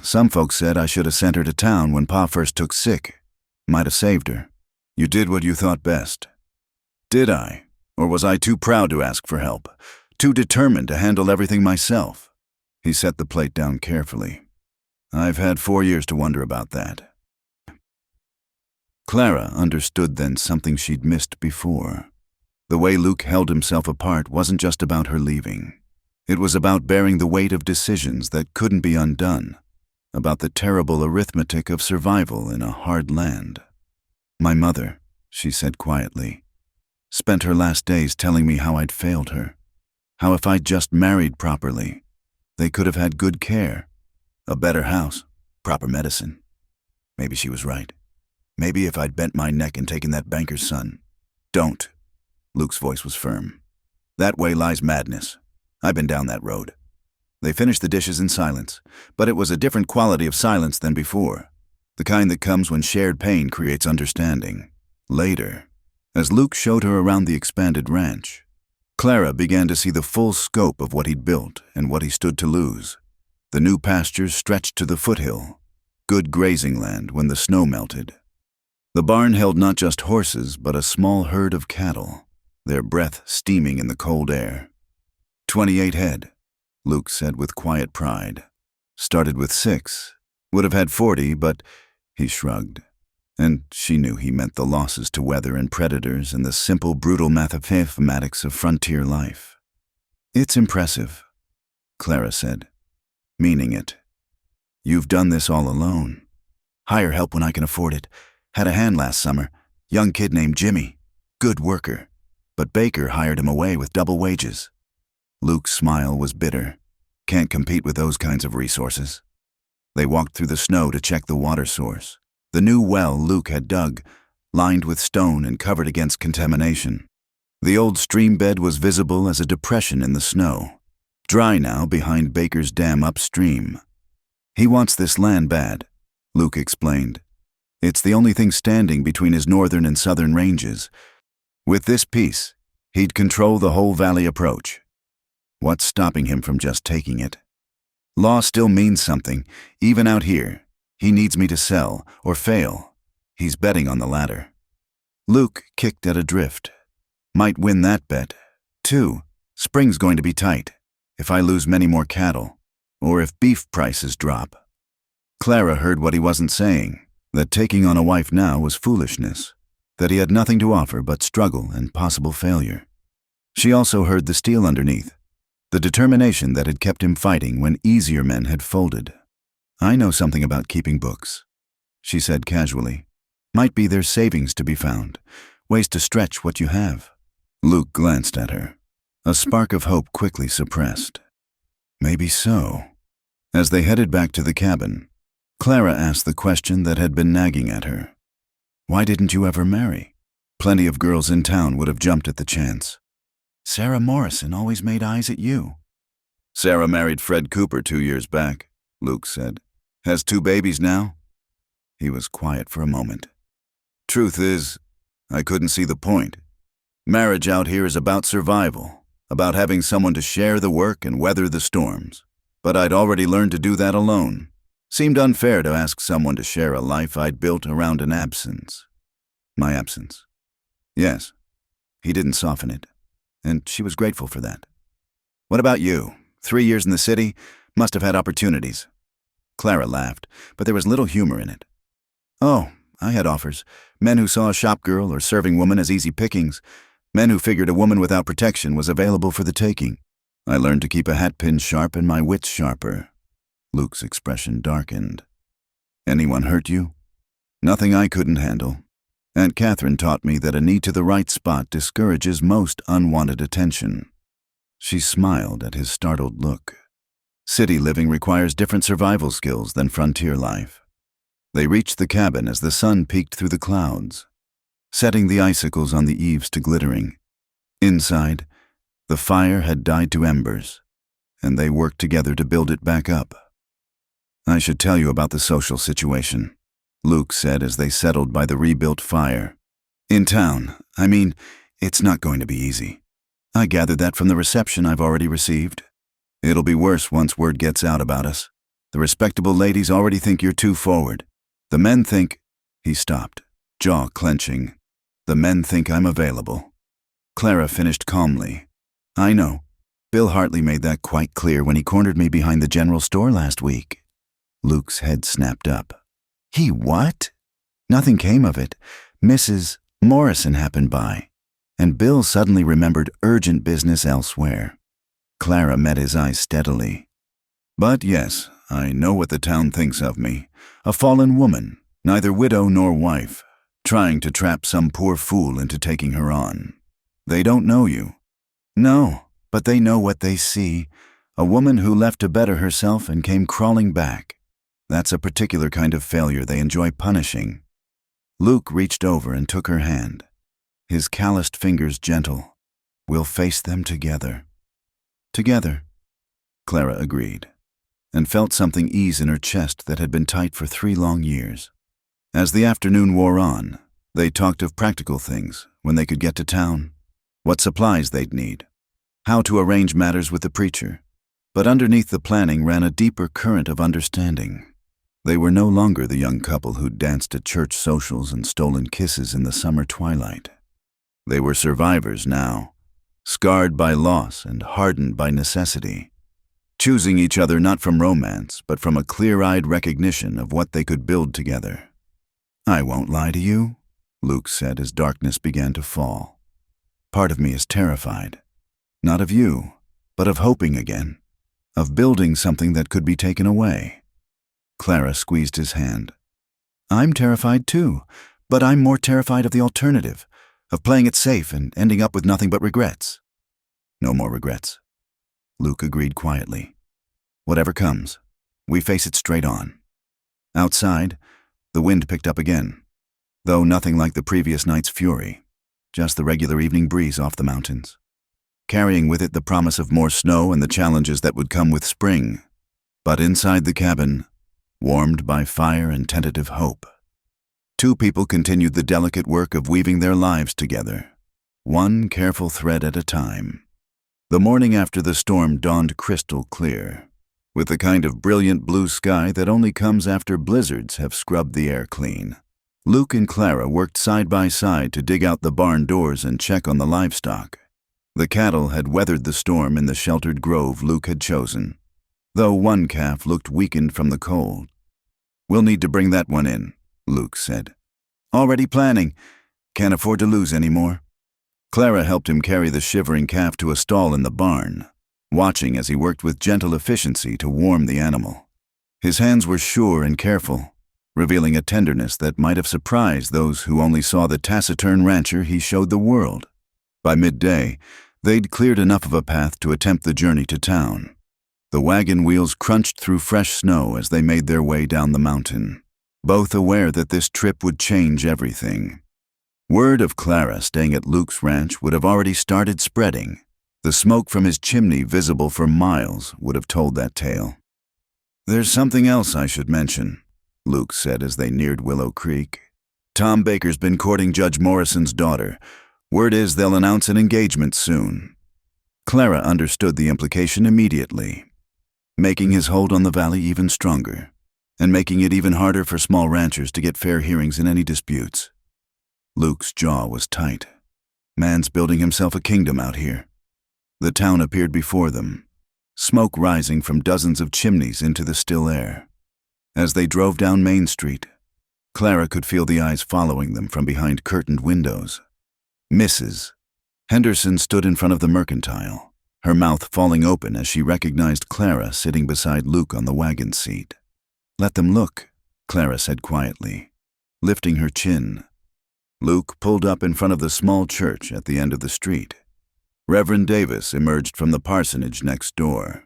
some folks said I should have sent her to town when Pa first took sick. Might have saved her. You did what you thought best. Did I? Or was I too proud to ask for help? Too determined to handle everything myself? He set the plate down carefully. I've had 4 years to wonder about that. Clara understood then something she'd missed before. The way Luke held himself apart wasn't just about her leaving. It was about bearing the weight of decisions that couldn't be undone, about the terrible arithmetic of survival in a hard land. My mother, she said quietly, spent her last days telling me how I'd failed her, how if I'd just married properly, they could have had good care, a better house, proper medicine. Maybe she was right. Maybe if I'd bent my neck and taken that banker's son. Don't. Luke's voice was firm. That way lies madness. I've been down that road. They finished the dishes in silence, but it was a different quality of silence than before, the kind that comes when shared pain creates understanding. Later, as Luke showed her around the expanded ranch, Clara began to see the full scope of what he'd built and what he stood to lose. The new pastures stretched to the foothill, good grazing land when the snow melted. The barn held not just horses, but a small herd of cattle, their breath steaming in the cold air. 28 head, Luke said with quiet pride. Started with 6. Would have had 40, but he shrugged. And she knew he meant the losses to weather and predators and the simple, brutal mathematics of frontier life. It's impressive, Clara said, meaning it. You've done this all alone. Hire help when I can afford it. Had a hand last summer, young kid named Jimmy, good worker, but Baker hired him away with double wages. Luke's smile was bitter. Can't compete with those kinds of resources. They walked through the snow to check the water source. The new well Luke had dug, lined with stone and covered against contamination. The old stream bed was visible as a depression in the snow, dry now behind Baker's Dam upstream. He wants this land bad, Luke explained. It's the only thing standing between his northern and southern ranges. With this piece, he'd control the whole valley approach. What's stopping him from just taking it? Law still means something, even out here. He needs me to sell, or fail. He's betting on the latter. Luke kicked at a drift. Might win that bet. 2. Spring's going to be tight, if I lose many more cattle, or if beef prices drop. Clara heard what he wasn't saying, that taking on a wife now was foolishness, that he had nothing to offer but struggle and possible failure. She also heard the steel underneath, the determination that had kept him fighting when easier men had folded. I know something about keeping books, she said casually. Might be there's savings to be found, ways to stretch what you have. Luke glanced at her, a spark of hope quickly suppressed. Maybe so. As they headed back to the cabin, Clara asked the question that had been nagging at her. Why didn't you ever marry? Plenty of girls in town would have jumped at the chance. Sarah Morrison always made eyes at you. Sarah married Fred Cooper 2 years back, Luke said. Has 2 babies now? He was quiet for a moment. Truth is, I couldn't see the point. Marriage out here is about survival, about having someone to share the work and weather the storms. But I'd already learned to do that alone. Seemed unfair to ask someone to share a life I'd built around an absence. My absence. Yes, he didn't soften it, and she was grateful for that. What about you? 3 years in the city, must have had opportunities. Clara laughed, but there was little humor in it. Oh, I had offers. Men who saw a shop girl or serving woman as easy pickings. Men who figured a woman without protection was available for the taking. I learned to keep a hatpin sharp and my wits sharper. Luke's expression darkened. Anyone hurt you? Nothing I couldn't handle. Aunt Catherine taught me that a knee to the right spot discourages most unwanted attention. She smiled at his startled look. City living requires different survival skills than frontier life. They reached the cabin as the sun peeked through the clouds, setting the icicles on the eaves to glittering. Inside, the fire had died to embers, and they worked together to build it back up. I should tell you about the social situation, Luke said as they settled by the rebuilt fire. In town, it's not going to be easy. I gathered that from the reception I've already received. It'll be worse once word gets out about us. The respectable ladies already think you're too forward. The men think— He stopped, jaw clenching. The men think I'm available. Clara finished calmly. I know. Bill Hartley made that quite clear when he cornered me behind the general store last week. Luke's head snapped up. He what? Nothing came of it. Mrs. Morrison happened by, and Bill suddenly remembered urgent business elsewhere. Clara met his eyes steadily. But yes, I know what the town thinks of me. A fallen woman, neither widow nor wife, trying to trap some poor fool into taking her on. They don't know you. No, but they know what they see. A woman who left to better herself and came crawling back. That's a particular kind of failure they enjoy punishing. Luke reached over and took her hand, his calloused fingers gentle. We'll face them together. Together, Clara agreed, and felt something ease in her chest that had been tight for 3 long years. As the afternoon wore on, they talked of practical things, when they could get to town, what supplies they'd need, how to arrange matters with the preacher. But underneath the planning ran a deeper current of understanding. They were no longer the young couple who'd danced at church socials and stolen kisses in the summer twilight. They were survivors now, scarred by loss and hardened by necessity, choosing each other not from romance, but from a clear-eyed recognition of what they could build together. I won't lie to you, Luke said as darkness began to fall. Part of me is terrified, not of you, but of hoping again, of building something that could be taken away. Clara squeezed his hand. I'm terrified too, but I'm more terrified of the alternative, of playing it safe and ending up with nothing but regrets. No more regrets, Luke agreed quietly. Whatever comes, we face it straight on. Outside, the wind picked up again, though nothing like the previous night's fury, just the regular evening breeze off the mountains. carrying with it the promise of more snow and the challenges that would come with spring. But inside the cabin, warmed by fire and tentative hope, two people continued the delicate work of weaving their lives together, one careful thread at a time. The morning after the storm dawned crystal clear, with the kind of brilliant blue sky that only comes after blizzards have scrubbed the air clean. Luke and Clara worked side by side to dig out the barn doors and check on the livestock. The cattle had weathered the storm in the sheltered grove Luke had chosen, though one calf looked weakened from the cold. "We'll need to bring that one in," Luke said. "Already planning. Can't afford to lose any more." Clara helped him carry the shivering calf to a stall in the barn, watching as he worked with gentle efficiency to warm the animal. His hands were sure and careful, revealing a tenderness that might have surprised those who only saw the taciturn rancher he showed the world. By midday, they'd cleared enough of a path to attempt the journey to town. The wagon wheels crunched through fresh snow as they made their way down the mountain, both aware that this trip would change everything. Word of Clara staying at Luke's ranch would have already started spreading. The smoke from his chimney, visible for miles, would have told that tale. "There's something else I should mention," Luke said as they neared Willow Creek. "Tom Baker's been courting Judge Morrison's daughter. Word is they'll announce an engagement soon." Clara understood the implication immediately, making his hold on the valley even stronger, and making it even harder for small ranchers to get fair hearings in any disputes. Luke's jaw was tight. Man's building himself a kingdom out here. The town appeared before them, smoke rising from dozens of chimneys into the still air. As they drove down Main Street, Clara could feel the eyes following them from behind curtained windows. Mrs. Henderson stood in front of the mercantile, her mouth falling open as she recognized Clara sitting beside Luke on the wagon seat. "Let them look," Clara said quietly, lifting her chin. Luke pulled up in front of the small church at the end of the street. Reverend Davis emerged from the parsonage next door,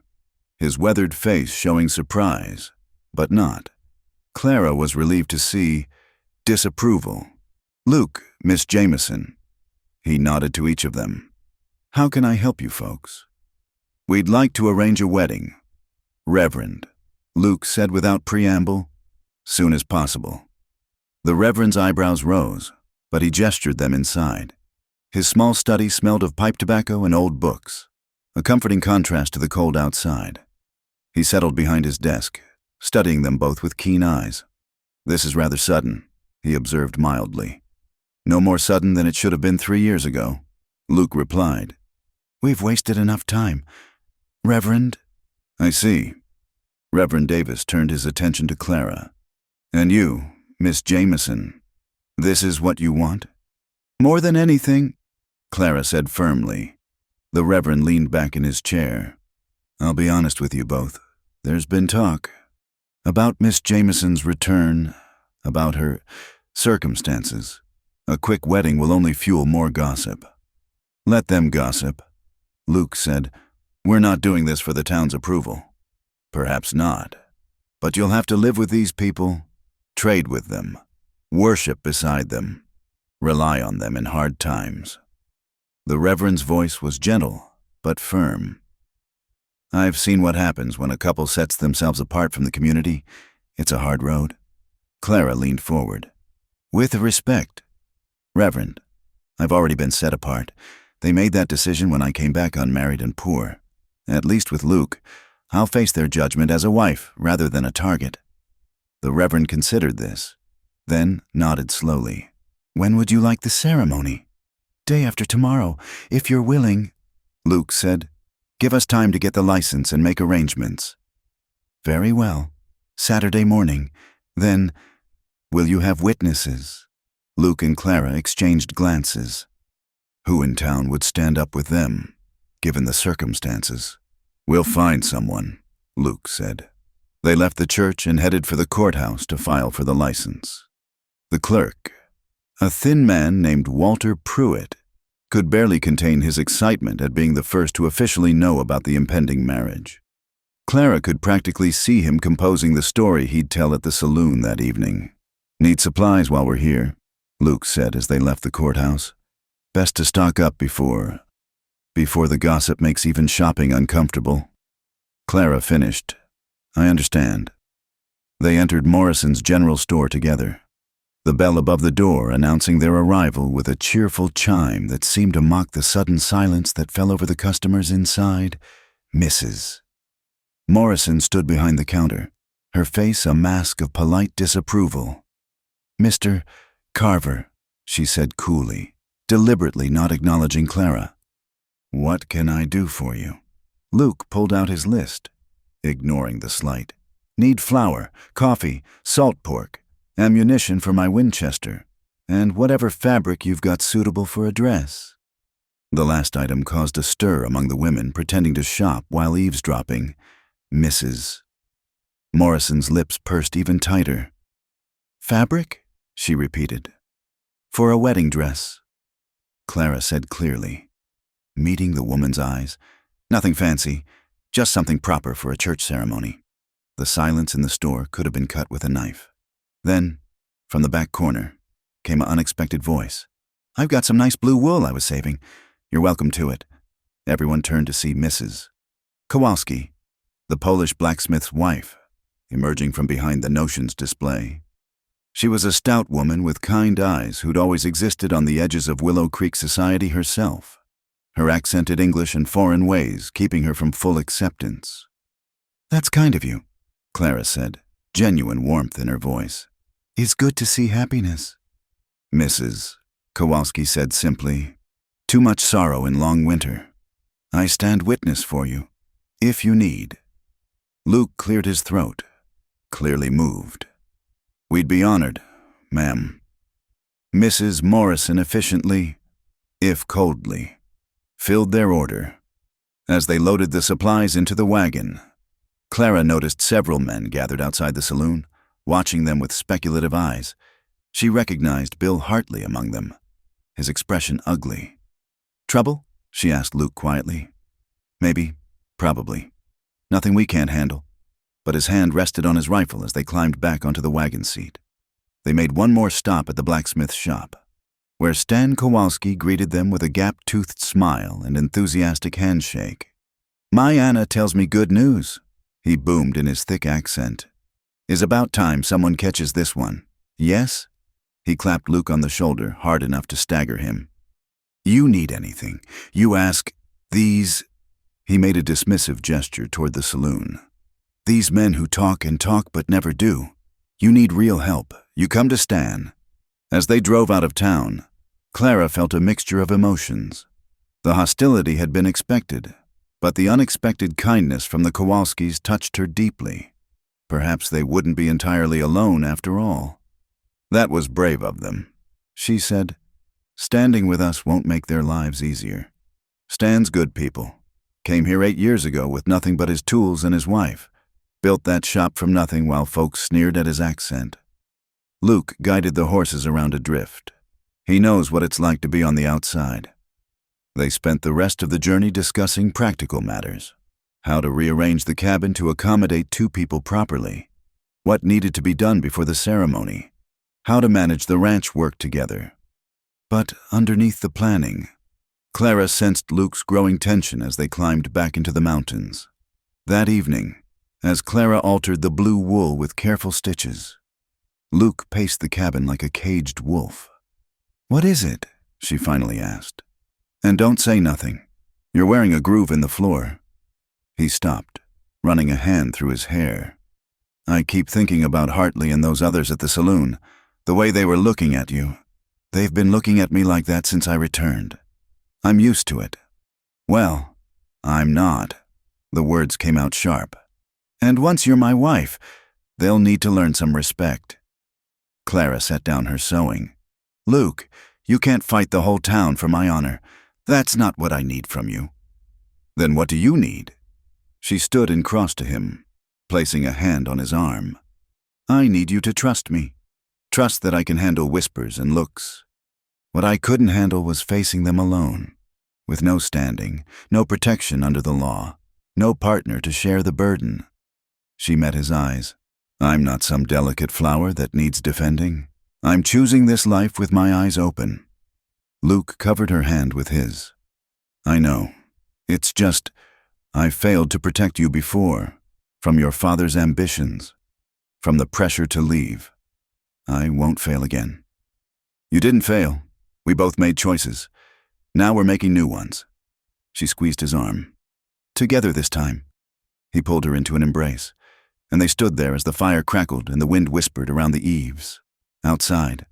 his weathered face showing surprise, but not. Clara was relieved to see disapproval. "Luke, Miss Jameson." He nodded to each of them. "How can I help you folks?" "We'd like to arrange a wedding." "Reverend," Luke said without preamble. "Soon as possible." The Reverend's eyebrows rose, but he gestured them inside. His small study smelled of pipe tobacco and old books, a comforting contrast to the cold outside. He settled behind his desk, studying them both with keen eyes. "This is rather sudden," he observed mildly. "No more sudden than it should have been 3 years ago," Luke replied. "We've wasted enough time. Reverend?" "I see." Reverend Davis turned his attention to Clara. "And you, Miss Jameson, this is what you want?" "More than anything," Clara said firmly. The Reverend leaned back in his chair. "I'll be honest with you both. There's been talk about Miss Jameson's return, about her circumstances. A quick wedding will only fuel more gossip." "Let them gossip," Luke said. "We're not doing this for the town's approval." "Perhaps not. But you'll have to live with these people, trade with them, worship beside them, rely on them in hard times." The Reverend's voice was gentle, but firm. "I've seen what happens when a couple sets themselves apart from the community. It's a hard road." Clara leaned forward. "With respect, Reverend, I've already been set apart. They made that decision when I came back unmarried and poor. At least with Luke, I'll face their judgment as a wife rather than a target." The Reverend considered this, then nodded slowly. "When would you like the ceremony?" "Day after tomorrow, if you're willing," Luke said. "Give us time to get the license and make arrangements." "Very well. Saturday morning. Then, will you have witnesses?" Luke and Clara exchanged glances. Who in town would stand up with them, given the circumstances? "We'll find someone," Luke said. They left the church and headed for the courthouse to file for the license. The clerk, a thin man named Walter Pruitt, could barely contain his excitement at being the first to officially know about the impending marriage. Clara could practically see him composing the story he'd tell at the saloon that evening. "Need supplies while we're here," Luke said as they left the courthouse. "Best to stock up before..." before the gossip makes even shopping uncomfortable. Clara finished. I understand. They entered Morrison's general store together, the bell above the door announcing their arrival with a cheerful chime that seemed to mock the sudden silence that fell over the customers inside. Mrs. Morrison stood behind the counter, her face a mask of polite disapproval. Mr. Carver, she said coolly, deliberately not acknowledging Clara. What can I do for you? Luke pulled out his list, ignoring the slight. Need flour, coffee, salt pork, ammunition for my Winchester, and whatever fabric you've got suitable for a dress. The last item caused a stir among the women pretending to shop while eavesdropping. Mrs. Morrison's lips pursed even tighter. Fabric? She repeated. For a wedding dress. Clara said clearly, meeting the woman's eyes. Nothing fancy, just something proper for a church ceremony. The silence in the store could have been cut with a knife. Then, from the back corner, came an unexpected voice. I've got some nice blue wool I was saving. You're welcome to it. Everyone turned to see Mrs. Kowalski, the Polish blacksmith's wife, emerging from behind the notions display. She was a stout woman with kind eyes who'd always existed on the edges of Willow Creek society herself, her accented English and foreign ways keeping her from full acceptance. That's kind of you, Clara said, genuine warmth in her voice. It's good to see happiness. Mrs. Kowalski said simply, too much sorrow in long winter. I stand witness for you, if you need. Luke cleared his throat, clearly moved. We'd be honored, ma'am. Mrs. Morrison efficiently, if coldly, filled their order. As they loaded the supplies into the wagon, Clara noticed several men gathered outside the saloon, watching them with speculative eyes. She recognized Bill Hartley among them, his expression ugly. Trouble? She asked Luke quietly. Maybe, probably. Nothing we can't handle. But his hand rested on his rifle as they climbed back onto the wagon seat. They made one more stop at the blacksmith's shop, where Stan Kowalski greeted them with a gap-toothed smile and enthusiastic handshake. My Anna tells me good news, he boomed in his thick accent. Is about time someone catches this one. Yes? He clapped Luke on the shoulder hard enough to stagger him. You need anything. You ask these... He made a dismissive gesture toward the saloon. These men who talk and talk but never do. You need real help. You come to Stan. As they drove out of town, Clara felt a mixture of emotions. The hostility had been expected, but the unexpected kindness from the Kowalskis touched her deeply. Perhaps they wouldn't be entirely alone after all. That was brave of them, she said. Standing with us won't make their lives easier. Stan's good people. Came here 8 years ago with nothing but his tools and his wife. Built that shop from nothing while folks sneered at his accent. Luke guided the horses around a drift. He knows what it's like to be on the outside. They spent the rest of the journey discussing practical matters. How to rearrange the cabin to accommodate 2 people properly. What needed to be done before the ceremony. How to manage the ranch work together. But underneath the planning, Clara sensed Luke's growing tension as they climbed back into the mountains. That evening, as Clara altered the blue wool with careful stitches, Luke paced the cabin like a caged wolf. What is it? She finally asked. And don't say nothing. You're wearing a groove in the floor. He stopped, running a hand through his hair. I keep thinking about Hartley and those others at the saloon, the way they were looking at you. They've been looking at me like that since I returned. I'm used to it. Well, I'm not. The words came out sharp. And once you're my wife, they'll need to learn some respect. Clara set down her sewing. Luke, you can't fight the whole town for my honor. That's not what I need from you. Then what do you need? She stood and crossed to him, placing a hand on his arm. I need you to trust me. Trust that I can handle whispers and looks. What I couldn't handle was facing them alone, with no standing, no protection under the law, no partner to share the burden. She met his eyes. I'm not some delicate flower that needs defending. I'm choosing this life with my eyes open. Luke covered her hand with his. I know, It's just, I failed to protect you before, from your father's ambitions, from the pressure to leave. I won't fail again. You didn't fail. We both made choices. Now we're making new ones. She squeezed his arm. Together this time. He pulled her into an embrace, and they stood there as the fire crackled and the wind whispered around the eaves. Outside,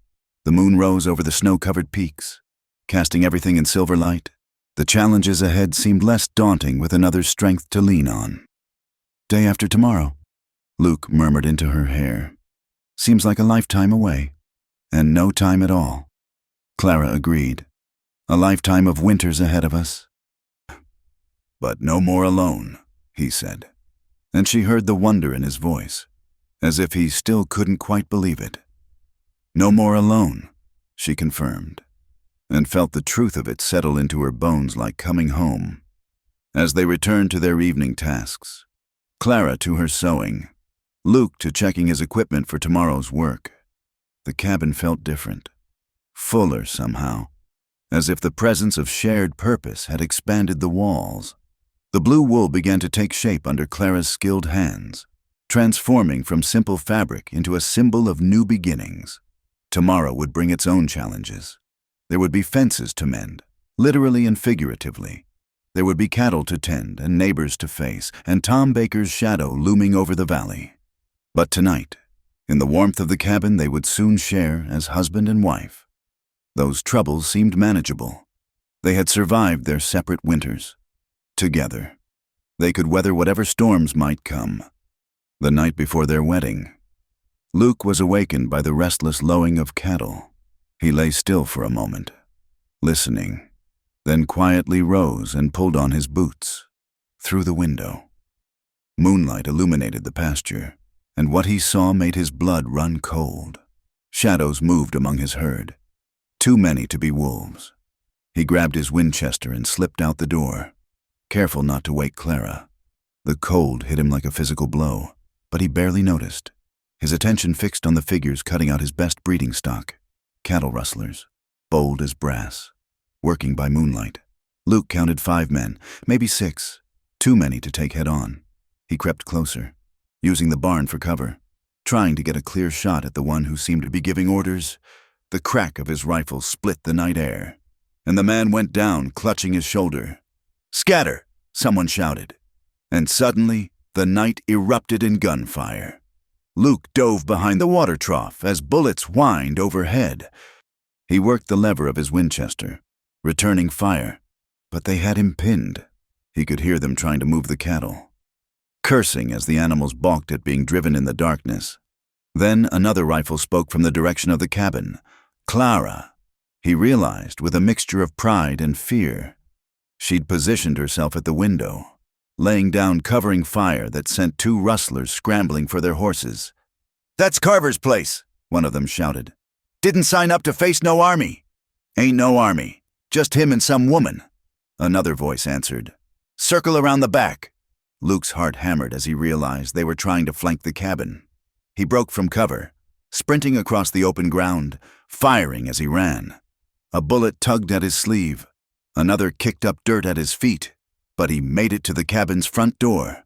the moon rose over the snow-covered peaks, casting everything in silver light. The challenges ahead seemed less daunting with another's strength to lean on. Day after tomorrow, Luke murmured into her hair. Seems like a lifetime away, and no time at all. Clara agreed. A lifetime of winters ahead of us. But no more alone, he said, and she heard the wonder in his voice, as if he still couldn't quite believe it. No more alone, she confirmed, and felt the truth of it settle into her bones like coming home. As they returned to their evening tasks, Clara to her sewing, Luke to checking his equipment for tomorrow's work, the cabin felt different, fuller somehow, as if the presence of shared purpose had expanded the walls. The blue wool began to take shape under Clara's skilled hands, transforming from simple fabric into a symbol of new beginnings. Tomorrow would bring its own challenges. There would be fences to mend, literally and figuratively. There would be cattle to tend and neighbors to face, and Tom Baker's shadow looming over the valley. But tonight, in the warmth of the cabin, they would soon share as husband and wife. Those troubles seemed manageable. They had survived their separate winters. Together, they could weather whatever storms might come. The night before their wedding, Luke was awakened by the restless lowing of cattle. He lay still for a moment, listening, then quietly rose and pulled on his boots. Through the window, moonlight illuminated the pasture, and what he saw made his blood run cold. Shadows moved among his herd, too many to be wolves. He grabbed his Winchester and slipped out the door, careful not to wake Clara. The cold hit him like a physical blow, but he barely noticed, his attention fixed on the figures cutting out his best breeding stock, cattle rustlers, bold as brass, working by moonlight. Luke counted 5 men, maybe 6, too many to take head-on. He crept closer, using the barn for cover, trying to get a clear shot at the one who seemed to be giving orders. The crack of his rifle split the night air, and the man went down, clutching his shoulder. "Scatter!" someone shouted, and suddenly the night erupted in gunfire. Luke dove behind the water trough as bullets whined overhead. He worked the lever of his Winchester, returning fire, but they had him pinned. He could hear them trying to move the cattle, cursing as the animals balked at being driven in the darkness. Then another rifle spoke from the direction of the cabin. Clara, he realized with a mixture of pride and fear. She'd positioned herself at the window, laying down covering fire that sent 2 rustlers scrambling for their horses. "That's Carver's place," one of them shouted. "Didn't sign up to face no army." "Ain't no army, just him and some woman," another voice answered. "Circle around the back." Luke's heart hammered as he realized they were trying to flank the cabin. He broke from cover, sprinting across the open ground, firing as he ran. A bullet tugged at his sleeve. Another kicked up dirt at his feet, but he made it to the cabin's front door.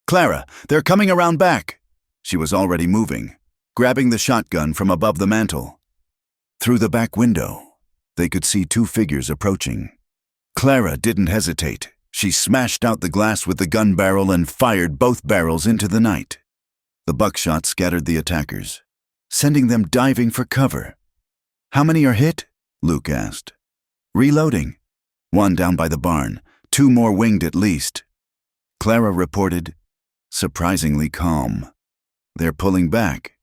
"Clara, they're coming around back." She was already moving, grabbing the shotgun from above the mantel. Through the back window, they could see 2 figures approaching. Clara didn't hesitate. She smashed out the glass with the gun barrel and fired both barrels into the night. The buckshot scattered the attackers, sending them diving for cover. "How many are hit?" Luke asked. "Reloading. 1 down by the barn, 2 more winged at least." Clara reported, surprisingly calm. "They're pulling back."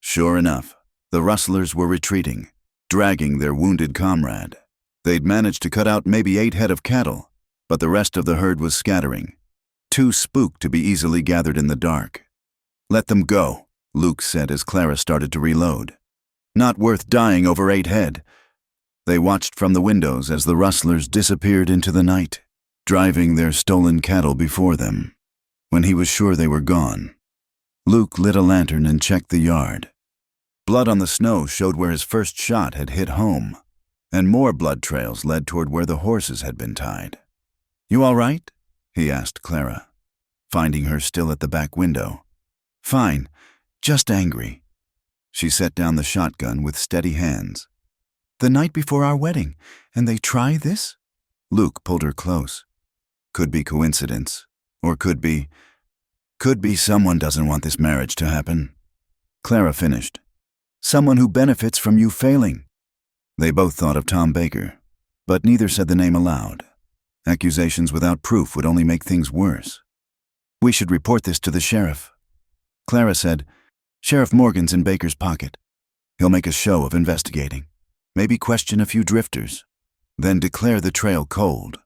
Sure enough, the rustlers were retreating, dragging their wounded comrade. They'd managed to cut out maybe 8 head of cattle, but the rest of the herd was scattering, too spooked to be easily gathered in the dark. "Let them go," Luke said as Clara started to reload. "Not worth dying over 8 head." They watched from the windows as the rustlers disappeared into the night, driving their stolen cattle before them. When he was sure they were gone, Luke lit a lantern and checked the yard. Blood on the snow showed where his first shot had hit home, and more blood trails led toward where the horses had been tied. "You all right?" he asked Clara, finding her still at the back window. "Fine, just angry." She set down the shotgun with steady hands. "The night before our wedding, and they try this?" Luke pulled her close. "Could be coincidence, or could be someone doesn't want this marriage to happen." Clara finished. "Someone who benefits from you failing." They both thought of Tom Baker, but neither said the name aloud. Accusations without proof would only make things worse. "We should report this to the sheriff." Clara said, "Sheriff Morgan's in Baker's pocket. He'll make a show of investigating. Maybe question a few drifters. Then declare the trail cold."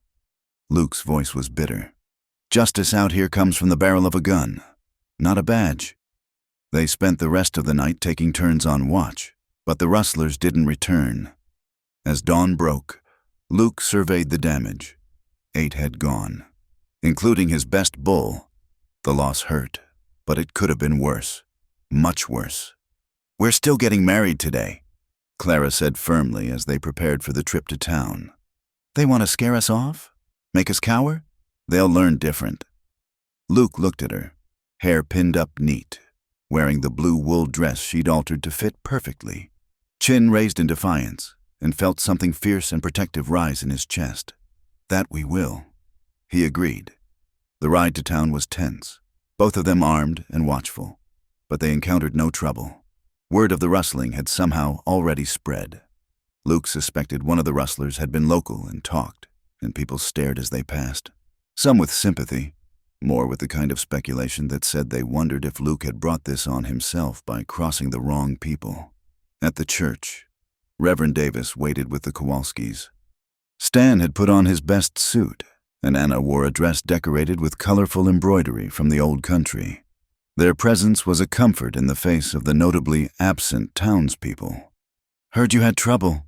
Luke's voice was bitter. "Justice out here comes from the barrel of a gun, not a badge." They spent the rest of the night taking turns on watch, but the rustlers didn't return. As dawn broke, Luke surveyed the damage. 8 had gone, including his best bull. The loss hurt, but it could have been worse, much worse. "We're still getting married today," Clara said firmly as they prepared for the trip to town. "They want to scare us off? Make us cower? They'll learn different." Luke looked at her, hair pinned up neat, wearing the blue wool dress she'd altered to fit perfectly, chin raised in defiance, and felt something fierce and protective rise in his chest. "That we will," he agreed. The ride to town was tense, both of them armed and watchful, but they encountered no trouble. Word of the rustling had somehow already spread. Luke suspected one of the rustlers had been local and talked, and people stared as they passed. Some with sympathy, more with the kind of speculation that said they wondered if Luke had brought this on himself by crossing the wrong people. At the church, Reverend Davis waited with the Kowalskis. Stan had put on his best suit, and Anna wore a dress decorated with colorful embroidery from the old country. Their presence was a comfort in the face of the notably absent townspeople. "Heard you had trouble,"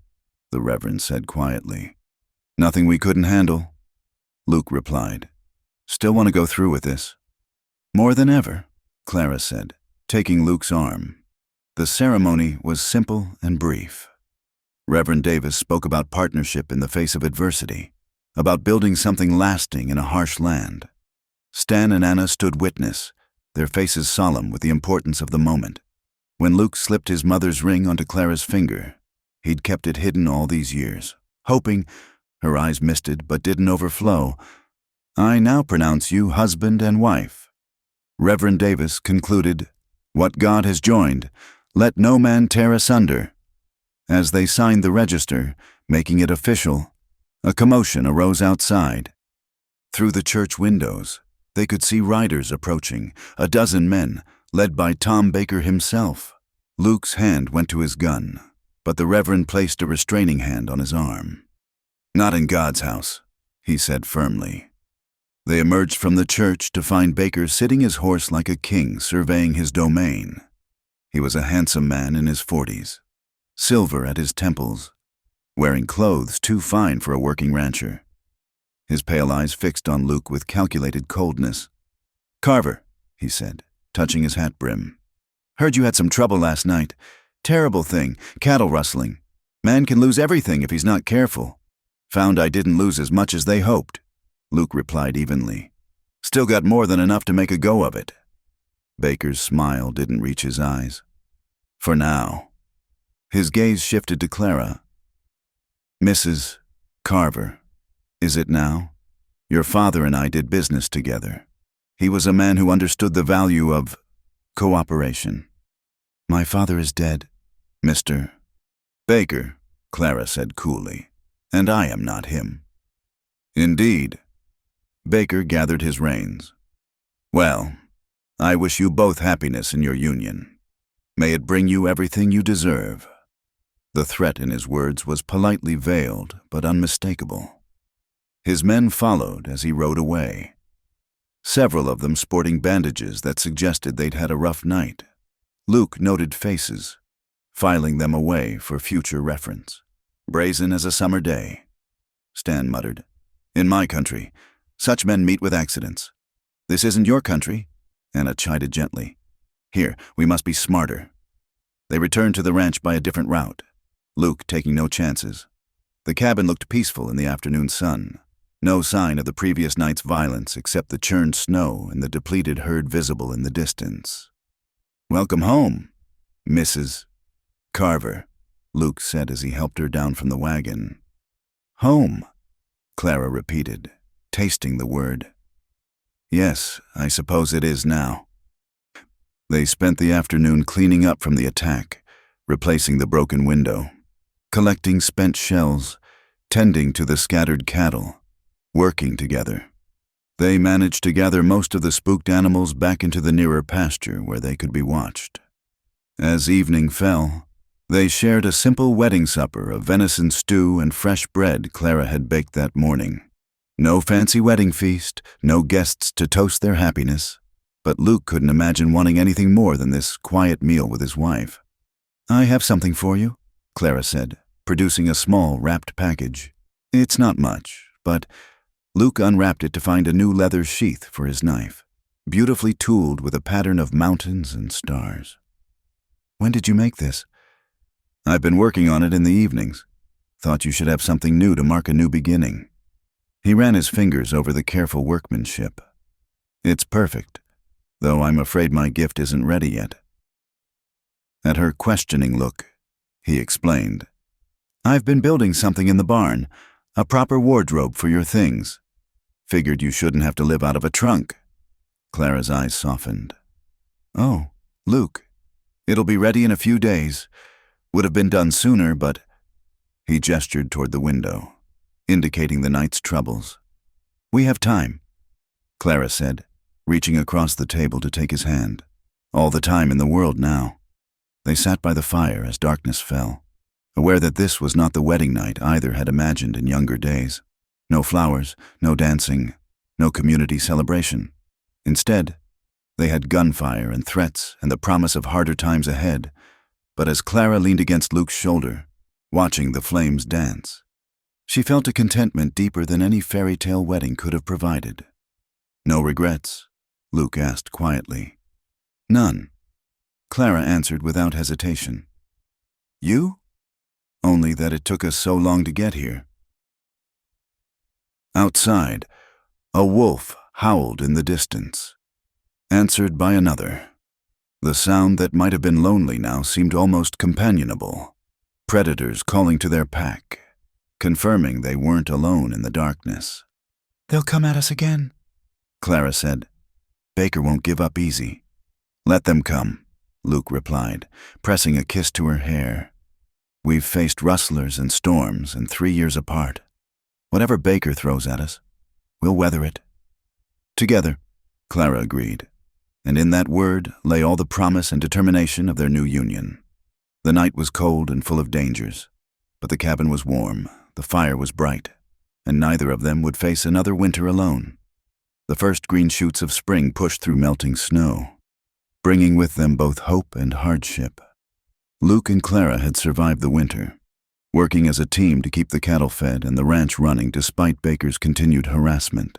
the Reverend said quietly. "Nothing we couldn't handle," Luke replied. "Still want to go through with this?" "More than ever," Clara said, taking Luke's arm. The ceremony was simple and brief. Reverend Davis spoke about partnership in the face of adversity, about building something lasting in a harsh land. Stan and Anna stood witness, their faces solemn with the importance of the moment. When Luke slipped his mother's ring onto Clara's finger, he'd kept it hidden all these years, hoping, her eyes misted but didn't overflow, "I now pronounce you husband and wife." Reverend Davis concluded, "What God has joined, let no man tear asunder." As they signed the register, making it official, a commotion arose outside. Through the church windows, they could see riders approaching, a dozen men, led by Tom Baker himself. Luke's hand went to his gun, but the Reverend placed a restraining hand on his arm. "Not in God's house," he said firmly. They emerged from the church to find Baker sitting his horse like a king surveying his domain. He was a handsome man in his 40s, silver at his temples, wearing clothes too fine for a working rancher. His pale eyes fixed on Luke with calculated coldness. "Carver," he said, touching his hat brim. "Heard you had some trouble last night. Terrible thing, cattle rustling. Man can lose everything if he's not careful. Found I didn't lose as much as they hoped," Luke replied evenly. "Still got more than enough to make a go of it." Baker's smile didn't reach his eyes. "For now." His gaze shifted to Clara. "Mrs. Carver, is it now? Your father and I did business together. He was a man who understood the value of cooperation." "My father is dead, Mr. Baker," Clara said coolly, "and I am not him." "Indeed." Baker gathered his reins. "Well, I wish you both happiness in your union. May it bring you everything you deserve." The threat in his words was politely veiled but unmistakable. His men followed as he rode away, several of them sporting bandages that suggested they'd had a rough night. Luke noted faces, filing them away for future reference. "Brazen as a summer day," Stan muttered. "In my country, such men meet with accidents. This isn't your country," Anna chided gently. "Here, we must be smarter." They returned to the ranch by a different route, Luke taking no chances. The cabin looked peaceful in the afternoon sun. No sign of the previous night's violence except the churned snow and the depleted herd visible in the distance. "Welcome home, Mrs. Carver," Luke said as he helped her down from the wagon. "Home," Clara repeated, tasting the word. "Yes, I suppose it is now." They spent the afternoon cleaning up from the attack, replacing the broken window, collecting spent shells, tending to the scattered cattle, working together. They managed to gather most of the spooked animals back into the nearer pasture where they could be watched. As evening fell, they shared a simple wedding supper of venison stew and fresh bread Clara had baked that morning. No fancy wedding feast, no guests to toast their happiness, but Luke couldn't imagine wanting anything more than this quiet meal with his wife. "I have something for you," Clara said, producing a small wrapped package. "It's not much, but..." Luke unwrapped it to find a new leather sheath for his knife, beautifully tooled with a pattern of mountains and stars. "When did you make this?" "I've been working on it in the evenings. Thought you should have something new to mark a new beginning." He ran his fingers over the careful workmanship. "It's perfect, though I'm afraid my gift isn't ready yet." At her questioning look, he explained, "I've been building something in the barn, a proper wardrobe for your things. Figured you shouldn't have to live out of a trunk." Clara's eyes softened. "Oh, Luke, it'll be ready in a few days. Would have been done sooner, but..." He gestured toward the window, indicating the night's troubles. "We have time," Clara said, reaching across the table to take his hand. "All the time in the world now." They sat by the fire as darkness fell, aware that this was not the wedding night either had imagined in younger days. No flowers, no dancing, no community celebration. Instead, they had gunfire and threats and the promise of harder times ahead. But as Clara leaned against Luke's shoulder, watching the flames dance, she felt a contentment deeper than any fairy tale wedding could have provided. "No regrets?" Luke asked quietly. "None," Clara answered without hesitation. "You? Only that it took us so long to get here." Outside, a wolf howled in the distance, answered by another. The sound that might have been lonely now seemed almost companionable. Predators calling to their pack, confirming they weren't alone in the darkness. "They'll come at us again," Clara said. "Baker won't give up easy." "Let them come," Luke replied, pressing a kiss to her hair. "We've faced rustlers and storms, and 3 years apart. Whatever Baker throws at us, we'll weather it." "Together," Clara agreed, and in that word lay all the promise and determination of their new union. The night was cold and full of dangers, but the cabin was warm, the fire was bright, and neither of them would face another winter alone. The first green shoots of spring pushed through melting snow, bringing with them both hope and hardship. Luke and Clara had survived the winter, working as a team to keep the cattle fed and the ranch running despite Baker's continued harassment.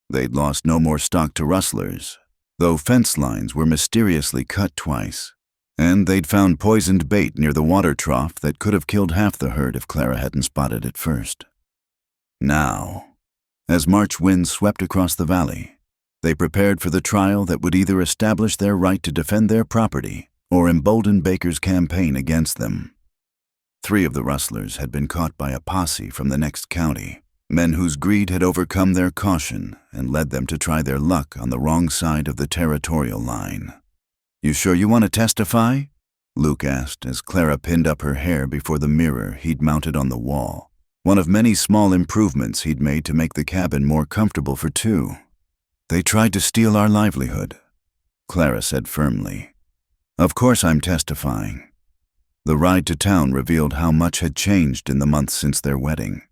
They'd lost no more stock to rustlers, though fence lines were mysteriously cut twice, and they'd found poisoned bait near the water trough that could have killed half the herd if Clara hadn't spotted it first. Now, as March winds swept across the valley, they prepared for the trial that would either establish their right to defend their property or embolden Baker's campaign against them. 3 of the rustlers had been caught by a posse from the next county, men whose greed had overcome their caution and led them to try their luck on the wrong side of the territorial line. "You sure you want to testify?" Luke asked as Clara pinned up her hair before the mirror he'd mounted on the wall, one of many small improvements he'd made to make the cabin more comfortable for 2. "They tried to steal our livelihood," Clara said firmly. "Of course I'm testifying." The ride to town revealed how much had changed in the months since their wedding.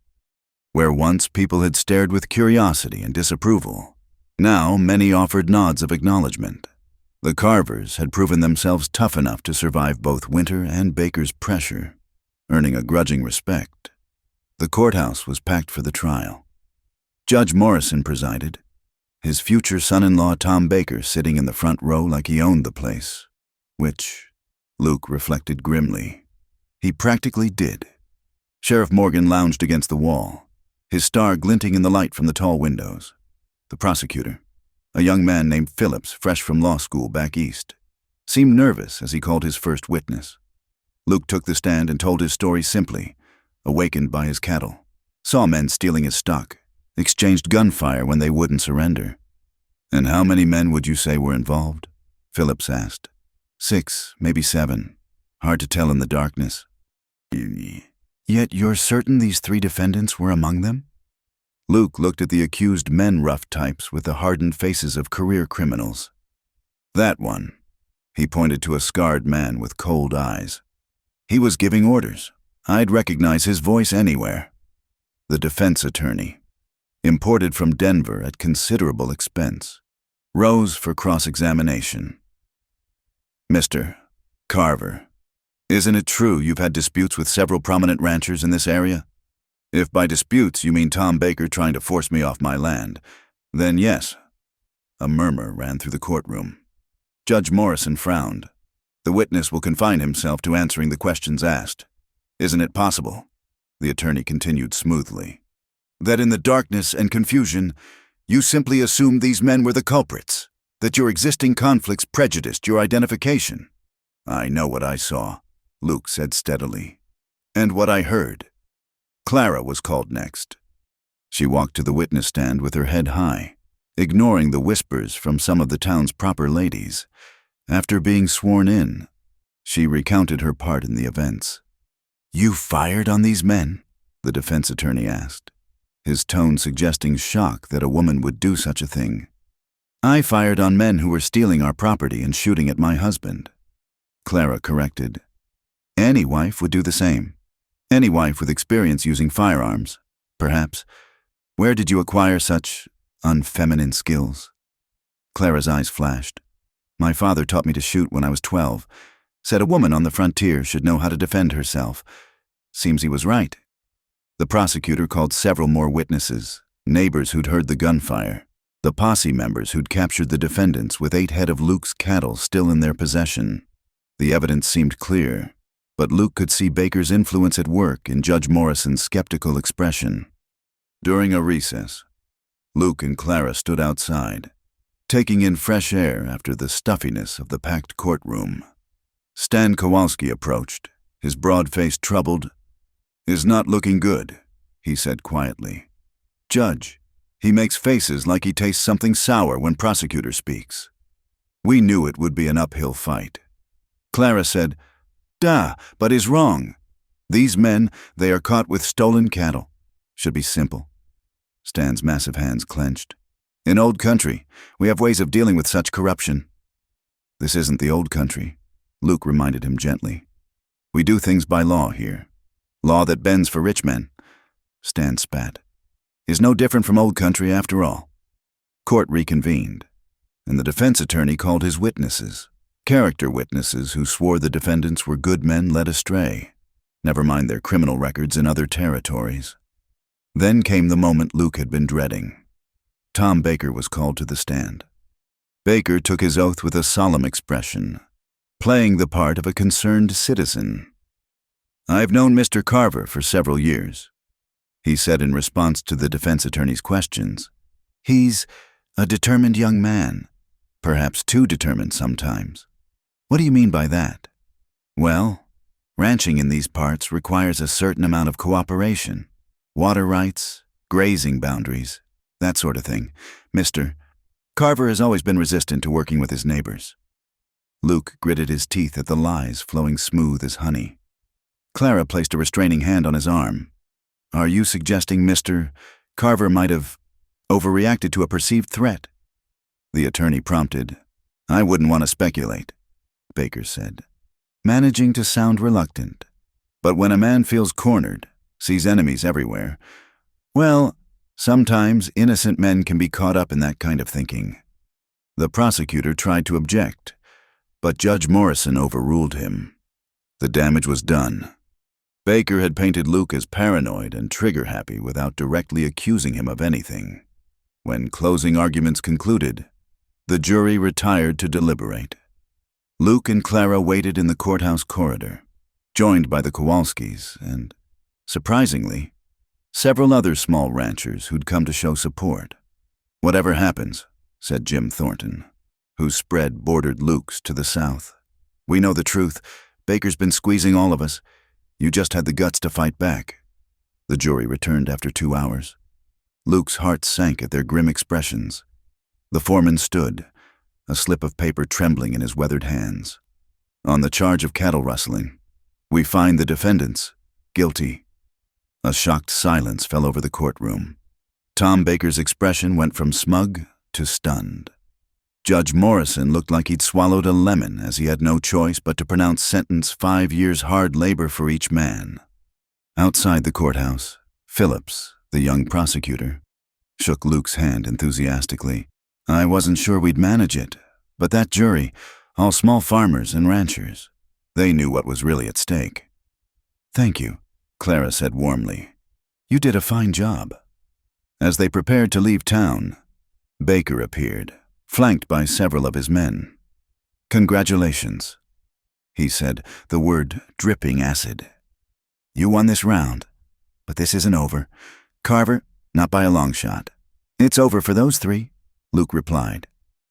Where once people had stared with curiosity and disapproval, now many offered nods of acknowledgement. The Carvers had proven themselves tough enough to survive both winter and Baker's pressure, earning a grudging respect. The courthouse was packed for the trial. Judge Morrison presided, his future son-in-law Tom Baker sitting in the front row like he owned the place, which, Luke reflected grimly, he practically did. Sheriff Morgan lounged against the wall, his star glinting in the light from the tall windows. The prosecutor, a young man named Phillips, fresh from law school back east, seemed nervous as he called his first witness. Luke took the stand and told his story simply, awakened by his cattle, saw men stealing his stock, exchanged gunfire when they wouldn't surrender. "And how many men would you say were involved?" Phillips asked. 6, maybe 7. Hard to tell in the darkness." "Yet you're certain these 3 defendants were among them?" Luke looked at the accused men rough types with the hardened faces of career criminals. "That one." He pointed to a scarred man with cold eyes. "He was giving orders. I'd recognize his voice anywhere." The defense attorney, imported from Denver at considerable expense, rose for cross-examination. "Mr. Carver, isn't it true you've had disputes with several prominent ranchers in this area? If by disputes you mean Tom Baker trying to force me off my land, then yes." A murmur ran through the courtroom. Judge Morrison frowned. "The witness will confine himself to answering the questions asked. Isn't it possible," the attorney continued smoothly, "that in the darkness and confusion, you simply assumed these men were the culprits, that your existing conflicts prejudiced your identification?" "I know what I saw," Luke said steadily, "and what I heard." Clara was called next. She walked to the witness stand with her head high, ignoring the whispers from some of the town's proper ladies. After being sworn in, she recounted her part in the events. "You fired on these men?" the defense attorney asked, his tone suggesting shock that a woman would do such a thing. "I fired on men who were stealing our property and shooting at my husband," Clara corrected. "Any wife would do the same. Any wife with experience using firearms, perhaps. Where did you acquire such unfeminine skills?" Clara's eyes flashed. "My father taught me to shoot when I was 12. Said a woman on the frontier should know how to defend herself. Seems he was right." The prosecutor called several more witnesses, neighbors who'd heard the gunfire, the posse members who'd captured the defendants with 8 head of Luke's cattle still in their possession. The evidence seemed clear, but Luke could see Baker's influence at work in Judge Morrison's skeptical expression. During a recess, Luke and Clara stood outside, taking in fresh air after the stuffiness of the packed courtroom. Stan Kowalski approached, his broad face troubled. "Is not looking good," he said quietly. "Judge, he makes faces like he tastes something sour when prosecutor speaks." "We knew it would be an uphill fight." Clara said, "Duh, but is wrong. These men, they are caught with stolen cattle. Should be simple." Stan's massive hands clenched. "In old country, we have ways of dealing with such corruption." "This isn't the old country," Luke reminded him gently. "We do things by law here. Law that bends for rich men." Stan spat. "Is no different from old country after all." Court reconvened, and the defense attorney called his witnesses. Character witnesses who swore the defendants were good men led astray, never mind their criminal records in other territories. Then came the moment Luke had been dreading. Tom Baker was called to the stand. Baker took his oath with a solemn expression, playing the part of a concerned citizen. "I've known Mr. Carver for several years," he said in response to the defense attorney's questions. "He's a determined young man, perhaps too determined sometimes." "What do you mean by that?" "Well, ranching in these parts requires a certain amount of cooperation. Water rights, grazing boundaries, that sort of thing. Mr. Carver has always been resistant to working with his neighbors." Luke gritted his teeth at the lies flowing smooth as honey. Clara placed a restraining hand on his arm. "Are you suggesting Mr. Carver might have overreacted to a perceived threat?" The attorney prompted. "I wouldn't want to speculate," Baker said, managing to sound reluctant. "But when a man feels cornered, sees enemies everywhere, well, sometimes innocent men can be caught up in that kind of thinking." The prosecutor tried to object, but Judge Morrison overruled him. The damage was done. Baker had painted Luke as paranoid and trigger-happy without directly accusing him of anything. When closing arguments concluded, the jury retired to deliberate. Luke and Clara waited in the courthouse corridor, joined by the Kowalskis and, surprisingly, several other small ranchers who'd come to show support. "Whatever happens," said Jim Thornton, whose spread bordered Luke's to the south, "we know the truth. Baker's been squeezing all of us. You just had the guts to fight back." The jury returned after 2 hours. Luke's heart sank at their grim expressions. The foreman stood, a slip of paper trembling in his weathered hands. "On the charge of cattle rustling, we find the defendants guilty." A shocked silence fell over the courtroom. Tom Baker's expression went from smug to stunned. Judge Morrison looked like he'd swallowed a lemon as he had no choice but to pronounce sentence 5 years hard labor for each man. Outside the courthouse, Phillips, the young prosecutor, shook Luke's hand enthusiastically. "I wasn't sure we'd manage it, but that jury, all small farmers and ranchers, they knew what was really at stake." "Thank you," Clara said warmly. "You did a fine job." As they prepared to leave town, Baker appeared, flanked by several of his men. "Congratulations," he said, the word dripping acid. "You won this round, but this isn't over. Carver, not by a long shot." "It's over for those 3, Luke replied.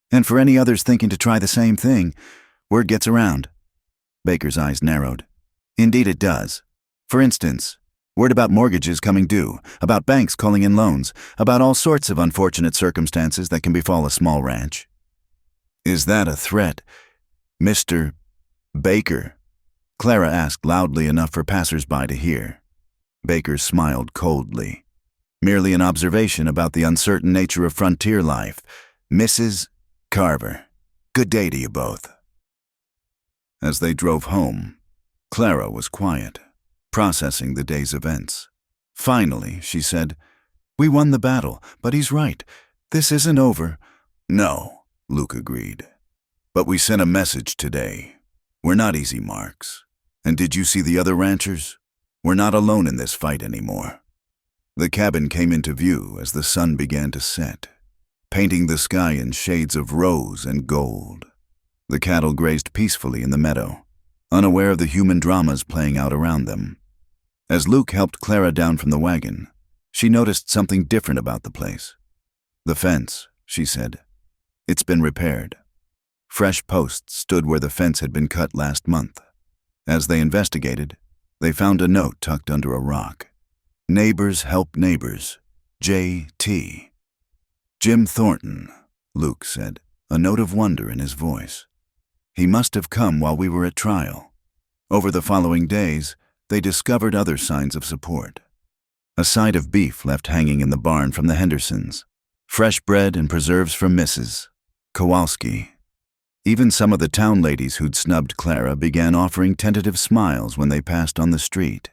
"And for any others thinking to try the same thing, word gets around." Baker's eyes narrowed. "Indeed it does. For instance, word about mortgages coming due, about banks calling in loans, about all sorts of unfortunate circumstances that can befall a small ranch." "Is that a threat, Mr. Baker?" Clara asked loudly enough for passers-by to hear. Baker smiled coldly. "Merely an observation about the uncertain nature of frontier life. Mrs. Carver, good day to you both." As they drove home, Clara was quiet, processing the day's events. Finally, she said, "We won the battle, but he's right. This isn't over." "No," Luke agreed. "But we sent a message today. We're not easy marks. And did you see the other ranchers? We're not alone in this fight anymore." The cabin came into view as the sun began to set, painting the sky in shades of rose and gold. The cattle grazed peacefully in the meadow, unaware of the human dramas playing out around them. As Luke helped Clara down from the wagon, she noticed something different about the place. "The fence," she said. "It's been repaired." Fresh posts stood where the fence had been cut last month. As they investigated, they found a note tucked under a rock. "Neighbors help neighbors. J.T." "Jim Thornton," Luke said, a note of wonder in his voice. "He must have come while we were at trial." Over the following days, they discovered other signs of support. A side of beef left hanging in the barn from the Hendersons, fresh bread and preserves from Mrs. Kowalski. Even some of the town ladies who'd snubbed Clara began offering tentative smiles when they passed on the street.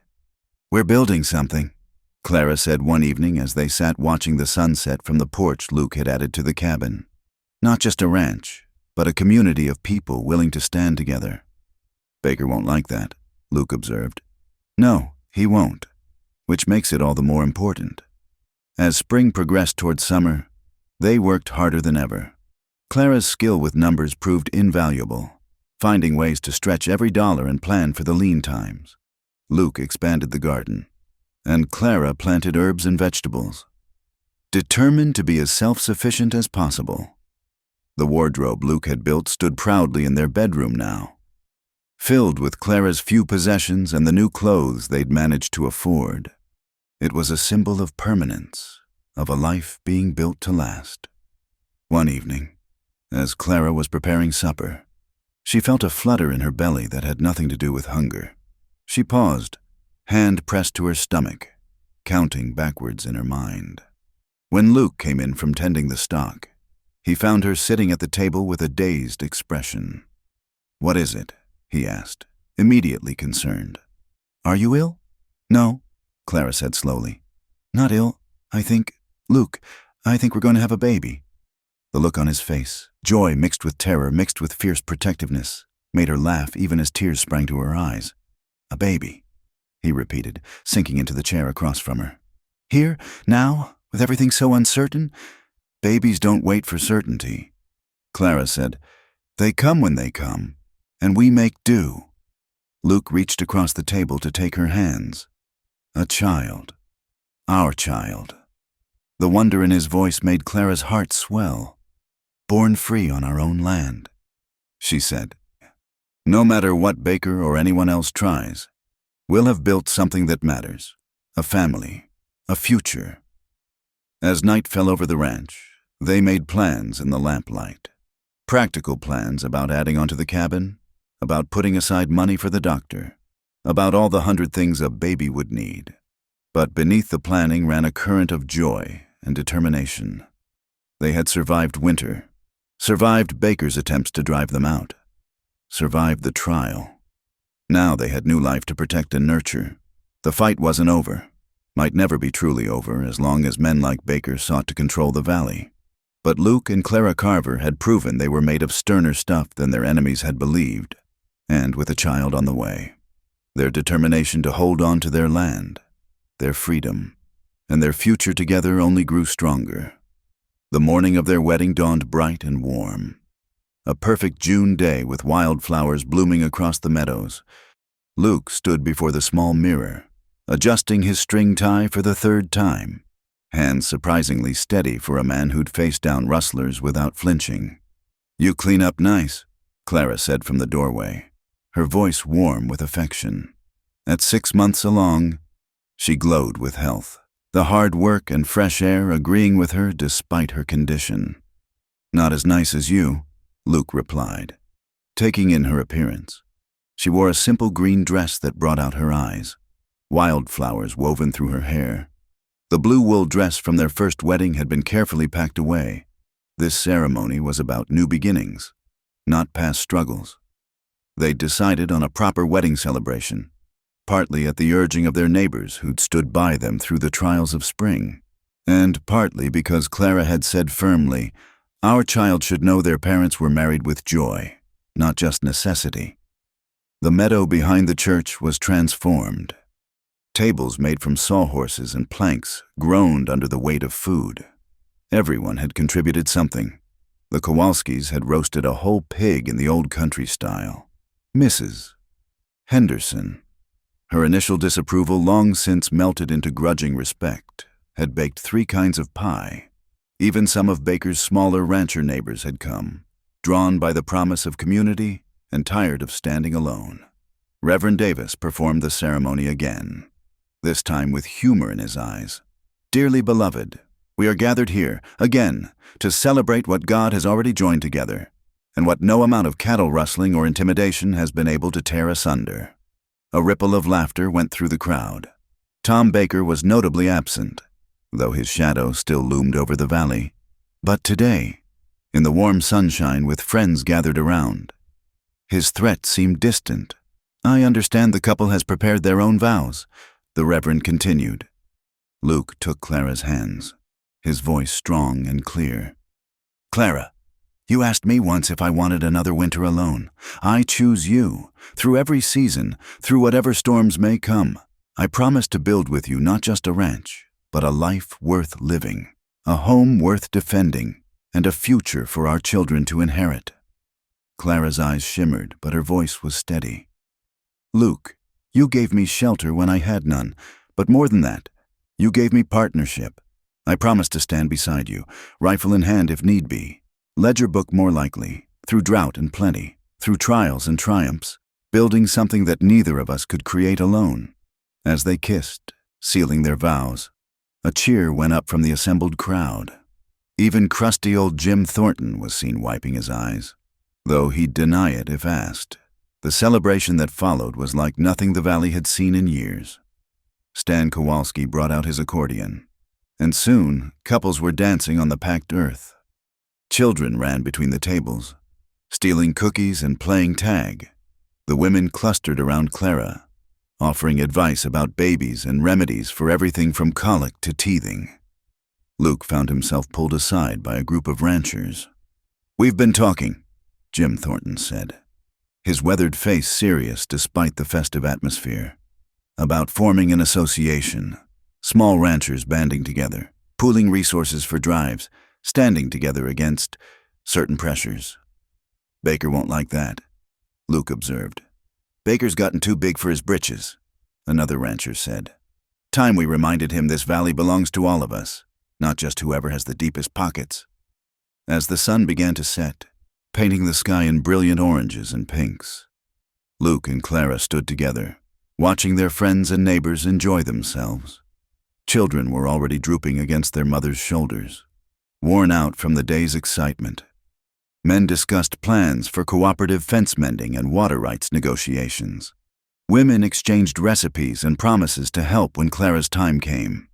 "We're building something," Clara said one evening as they sat watching the sunset from the porch Luke had added to the cabin. "Not just a ranch, but a community of people willing to stand together." "Baker won't like that," Luke observed. "No, he won't, which makes it all the more important." As spring progressed toward summer, they worked harder than ever. Clara's skill with numbers proved invaluable, finding ways to stretch every dollar and plan for the lean times. Luke expanded the garden, and Clara planted herbs and vegetables, determined to be as self-sufficient as possible. The wardrobe Luke had built stood proudly in their bedroom now, filled with Clara's few possessions and the new clothes they'd managed to afford. It was a symbol of permanence, of a life being built to last. One evening, as Clara was preparing supper, she felt a flutter in her belly that had nothing to do with hunger. She paused, hand pressed to her stomach, counting backwards in her mind. When Luke came in from tending the stock, he found her sitting at the table with a dazed expression. "What is it?" he asked, immediately concerned. "Are you ill?" "No," Clara said slowly. "Not ill. Luke, I think we're going to have a baby." The look on his face, joy mixed with terror, mixed with fierce protectiveness, made her laugh even as tears sprang to her eyes. "A baby," he repeated, sinking into the chair across from her. "Here, now, with everything so uncertain? Babies don't wait for certainty." Clara said, "They come when they come, and we make do." Luke reached across the table to take her hands. A child. Our child. The wonder in his voice made Clara's heart swell. Born free on our own land, she said. No matter what Baker or anyone else tries, we'll have built something that matters. A family, a future. As night fell over the ranch, they made plans in the lamplight. Practical plans about adding onto the cabin, about putting aside money for the doctor, about all the 100 things a baby would need. But beneath the planning ran a current of joy and determination. They had survived winter, survived Baker's attempts to drive them out, survived the trial. Now they had new life to protect and nurture. The fight wasn't over, might never be truly over as long as men like Baker sought to control the valley. But Luke and Clara Carver had proven they were made of sterner stuff than their enemies had believed, and with a child on the way, their determination to hold on to their land, their freedom, and their future together only grew stronger. The morning of their wedding dawned bright and warm. A perfect June day with wildflowers blooming across the meadows. Luke stood before the small mirror, adjusting his string tie for the 3rd time, hands surprisingly steady for a man who'd faced down rustlers without flinching. "You clean up nice," Clara said from the doorway, her voice warm with affection. At 6 months along, she glowed with health, the hard work and fresh air agreeing with her despite her condition. "Not as nice as you," Luke replied, taking in her appearance. She wore a simple green dress that brought out her eyes, wildflowers woven through her hair. The blue wool dress from their first wedding had been carefully packed away. This ceremony was about new beginnings, not past struggles. They'd decided on a proper wedding celebration, partly at the urging of their neighbors who'd stood by them through the trials of spring, and partly because Clara had said firmly, our child should know their parents were married with joy, not just necessity. The meadow behind the church was transformed. Tables made from sawhorses and planks groaned under the weight of food. Everyone had contributed something. The Kowalskis had roasted a whole pig in the old country style. Mrs. Henderson, her initial disapproval long since melted into grudging respect, had baked 3 kinds of pie. Even some of Baker's smaller rancher neighbors had come, drawn by the promise of community and tired of standing alone. Reverend Davis performed the ceremony again, this time with humor in his eyes. "Dearly beloved, we are gathered here, again, to celebrate what God has already joined together, and what no amount of cattle rustling or intimidation has been able to tear asunder." A ripple of laughter went through the crowd. Tom Baker was notably absent, though his shadow still loomed over the valley. But today, in the warm sunshine with friends gathered around, his threat seemed distant. "I understand the couple has prepared their own vows," the Reverend continued. Luke took Clara's hands, his voice strong and clear. "Clara, you asked me once if I wanted another winter alone. I choose you. Through every season, through whatever storms may come, I promise to build with you not just a ranch, but a life worth living, a home worth defending, and a future for our children to inherit." Clara's eyes shimmered, but her voice was steady. "Luke, you gave me shelter when I had none, but more than that, you gave me partnership. I promise to stand beside you, rifle in hand if need be, ledger book more likely, through drought and plenty, through trials and triumphs, building something that neither of us could create alone." As they kissed, sealing their vows, a cheer went up from the assembled crowd. Even crusty old Jim Thornton was seen wiping his eyes, though he'd deny it if asked. The celebration that followed was like nothing the valley had seen in years. Stan Kowalski brought out his accordion, and soon couples were dancing on the packed earth. Children ran between the tables, stealing cookies and playing tag. The women clustered around Clara, offering advice about babies and remedies for everything from colic to teething. Luke found himself pulled aside by a group of ranchers. "We've been talking," Jim Thornton said, his weathered face serious despite the festive atmosphere, "about forming an association, small ranchers banding together, pooling resources for drives, standing together against certain pressures." "Baker won't like that," Luke observed. "Baker's gotten too big for his britches," another rancher said. Time we reminded him this valley belongs to all of us, not just whoever has the deepest pockets. As the sun began to set, painting the sky in brilliant oranges and pinks, Luke and Clara stood together, watching their friends and neighbors enjoy themselves. Children were already drooping against their mothers' shoulders, worn out from the day's excitement. Men discussed plans for cooperative fence mending and water rights negotiations. Women exchanged recipes and promises to help when Clara's time came.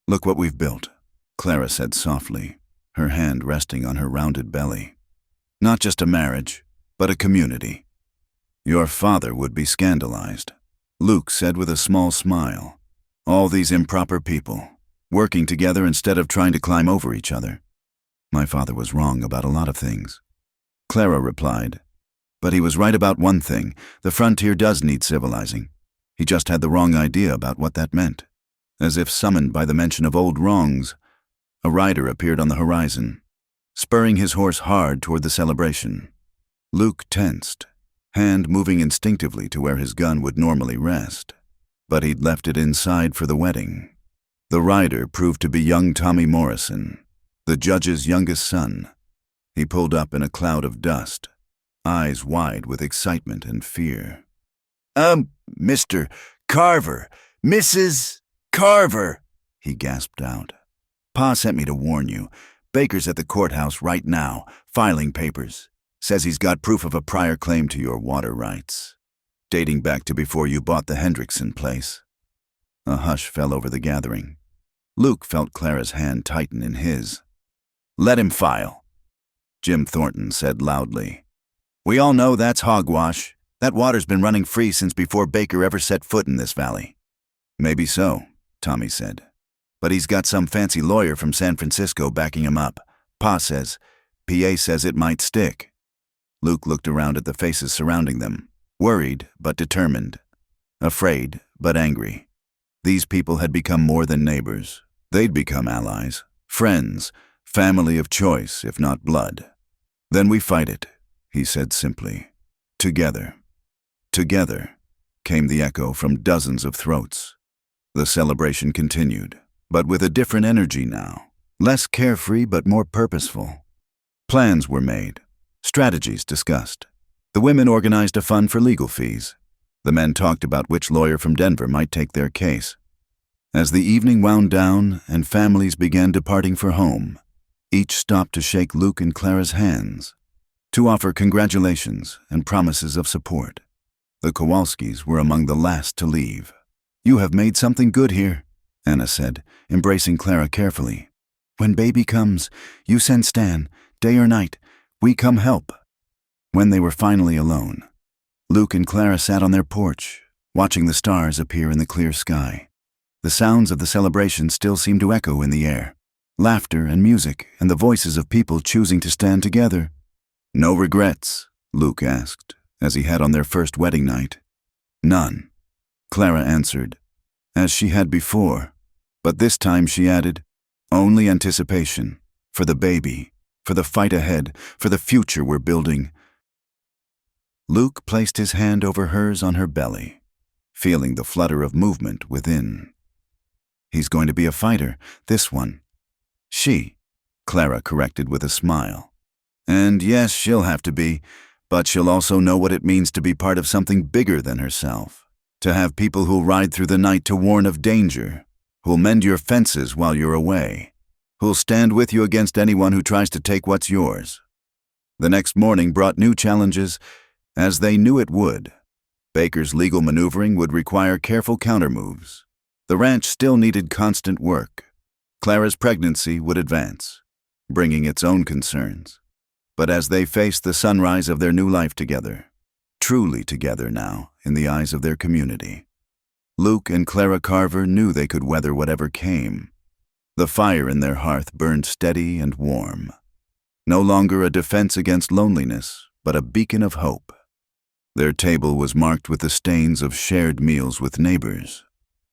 "Look what we've built," Clara said softly, her hand resting on her rounded belly. "Not just a marriage, but a community." "Your father would be scandalized," Luke said with a small smile. "All these improper people, working together instead of trying to climb over each other." "My father was wrong about a lot of things," Clara replied. "But he was right about one thing: the frontier does need civilizing. He just had the wrong idea about what that meant." As if summoned by the mention of old wrongs, a rider appeared on the horizon, spurring his horse hard toward the celebration. Luke tensed, hand moving instinctively to where his gun would normally rest. But he'd left it inside for the wedding. The rider proved to be young Tommy Morrison, the judge's youngest son. He pulled up in a cloud of dust, eyes wide with excitement and fear. Mr. Carver, Mrs. Carver," he gasped out. "Pa sent me to warn you. Baker's at the courthouse right now, filing papers. Says he's got proof of a prior claim to your water rights, dating back to before you bought the Hendrickson place." A hush fell over the gathering. Luke felt Clara's hand tighten in his. "Let him file," Jim Thornton said loudly. "We all know that's hogwash. That water's been running free since before Baker ever set foot in this valley." "Maybe so," Tommy said. "But he's got some fancy lawyer from San Francisco backing him up. Pa says it might stick." Luke looked around at the faces surrounding them, worried but determined, afraid but angry. These people had become more than neighbors. They'd become allies, friends, family of choice, if not blood. "Then we fight it," he said simply. "Together." "Together," came the echo from dozens of throats. The celebration continued, but with a different energy now, less carefree but more purposeful. Plans were made, strategies discussed. The women organized a fund for legal fees. The men talked about which lawyer from Denver might take their case. As the evening wound down and families began departing for home, each stopped to shake Luke and Clara's hands, to offer congratulations and promises of support. The Kowalskis were among the last to leave. "You have made something good here," Anna said, embracing Clara carefully. "When baby comes, you send Stan, day or night. We come help." When they were finally alone, Luke and Clara sat on their porch, watching the stars appear in the clear sky. The sounds of the celebration still seemed to echo in the air. Laughter and music and the voices of people choosing to stand together. "No regrets?" Luke asked, as he had on their first wedding night. "None," Clara answered, as she had before, but this time she added, "Only anticipation, for the baby, for the fight ahead, for the future we're building." Luke placed his hand over hers on her belly, feeling the flutter of movement within. "He's going to be a fighter, this one." "She," Clara corrected with a smile. "And yes, she'll have to be, but she'll also know what it means to be part of something bigger than herself. To have people who'll ride through the night to warn of danger, who'll mend your fences while you're away, who'll stand with you against anyone who tries to take what's yours." The next morning brought new challenges, as they knew it would. Baker's legal maneuvering would require careful countermoves. The ranch still needed constant work. Clara's pregnancy would advance, bringing its own concerns. But as they faced the sunrise of their new life together, truly together now in the eyes of their community, Luke and Clara Carver knew they could weather whatever came. The fire in their hearth burned steady and warm. No longer a defense against loneliness, but a beacon of hope. Their table was marked with the stains of shared meals with neighbors.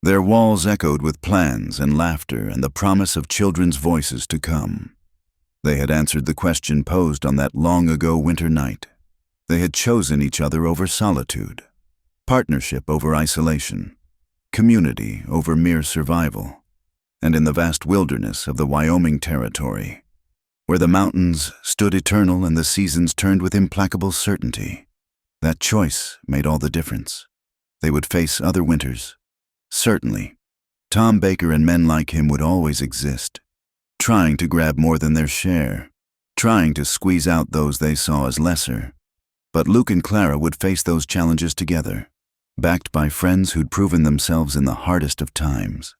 Their walls echoed with plans and laughter and the promise of children's voices to come. They had answered the question posed on that long-ago winter night. They had chosen each other over solitude, partnership over isolation, community over mere survival, and in the vast wilderness of the Wyoming Territory, where the mountains stood eternal and the seasons turned with implacable certainty. That choice made all the difference. They would face other winters. Certainly, Tom Baker and men like him would always exist, trying to grab more than their share, trying to squeeze out those they saw as lesser. But Luke and Clara would face those challenges together, backed by friends who'd proven themselves in the hardest of times.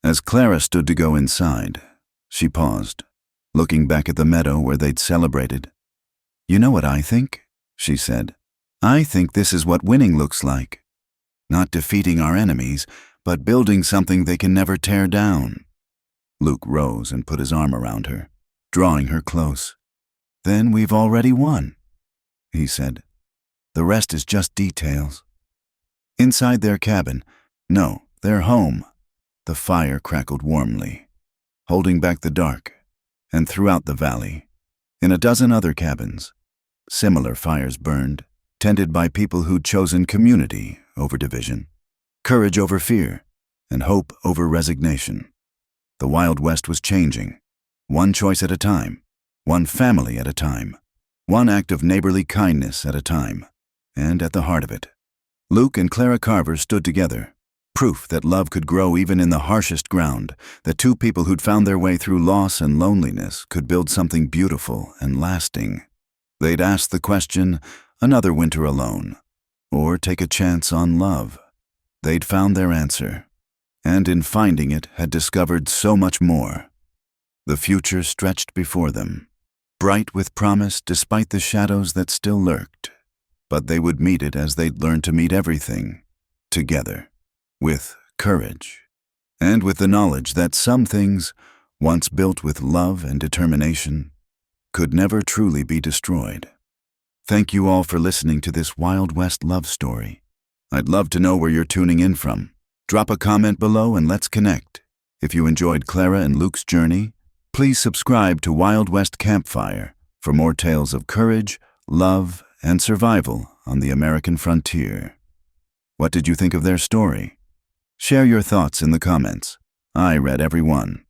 As Clara stood to go inside, she paused, looking back at the meadow where they'd celebrated. "You know what I think?" she said. "I think this is what winning looks like. Not defeating our enemies, but building something they can never tear down." Luke rose and put his arm around her, drawing her close. "Then we've already won," he said. "The rest is just details." Inside their cabin, no, their home, the fire crackled warmly, holding back the dark, and throughout the valley, in a dozen other cabins, similar fires burned, tended by people who'd chosen community over division, courage over fear, and hope over resignation. The Wild West was changing, one choice at a time, one family at a time, one act of neighborly kindness at a time, and at the heart of it, Luke and Clara Carver stood together, proof that love could grow even in the harshest ground, that two people who'd found their way through loss and loneliness could build something beautiful and lasting. They'd ask the question, another winter alone, or take a chance on love. They'd found their answer, and in finding it had discovered so much more. The future stretched before them, bright with promise despite the shadows that still lurked. But they would meet it as they'd learned to meet everything, together, with courage, and with the knowledge that some things, once built with love and determination, could never truly be destroyed. Thank you all for listening to this Wild West love story. I'd love to know where you're tuning in from. Drop a comment below and let's connect. If you enjoyed Clara and Luke's journey, please subscribe to Wild West Campfire for more tales of courage, love, and survival on the American frontier. What did you think of their story? Share your thoughts in the comments. I read every one.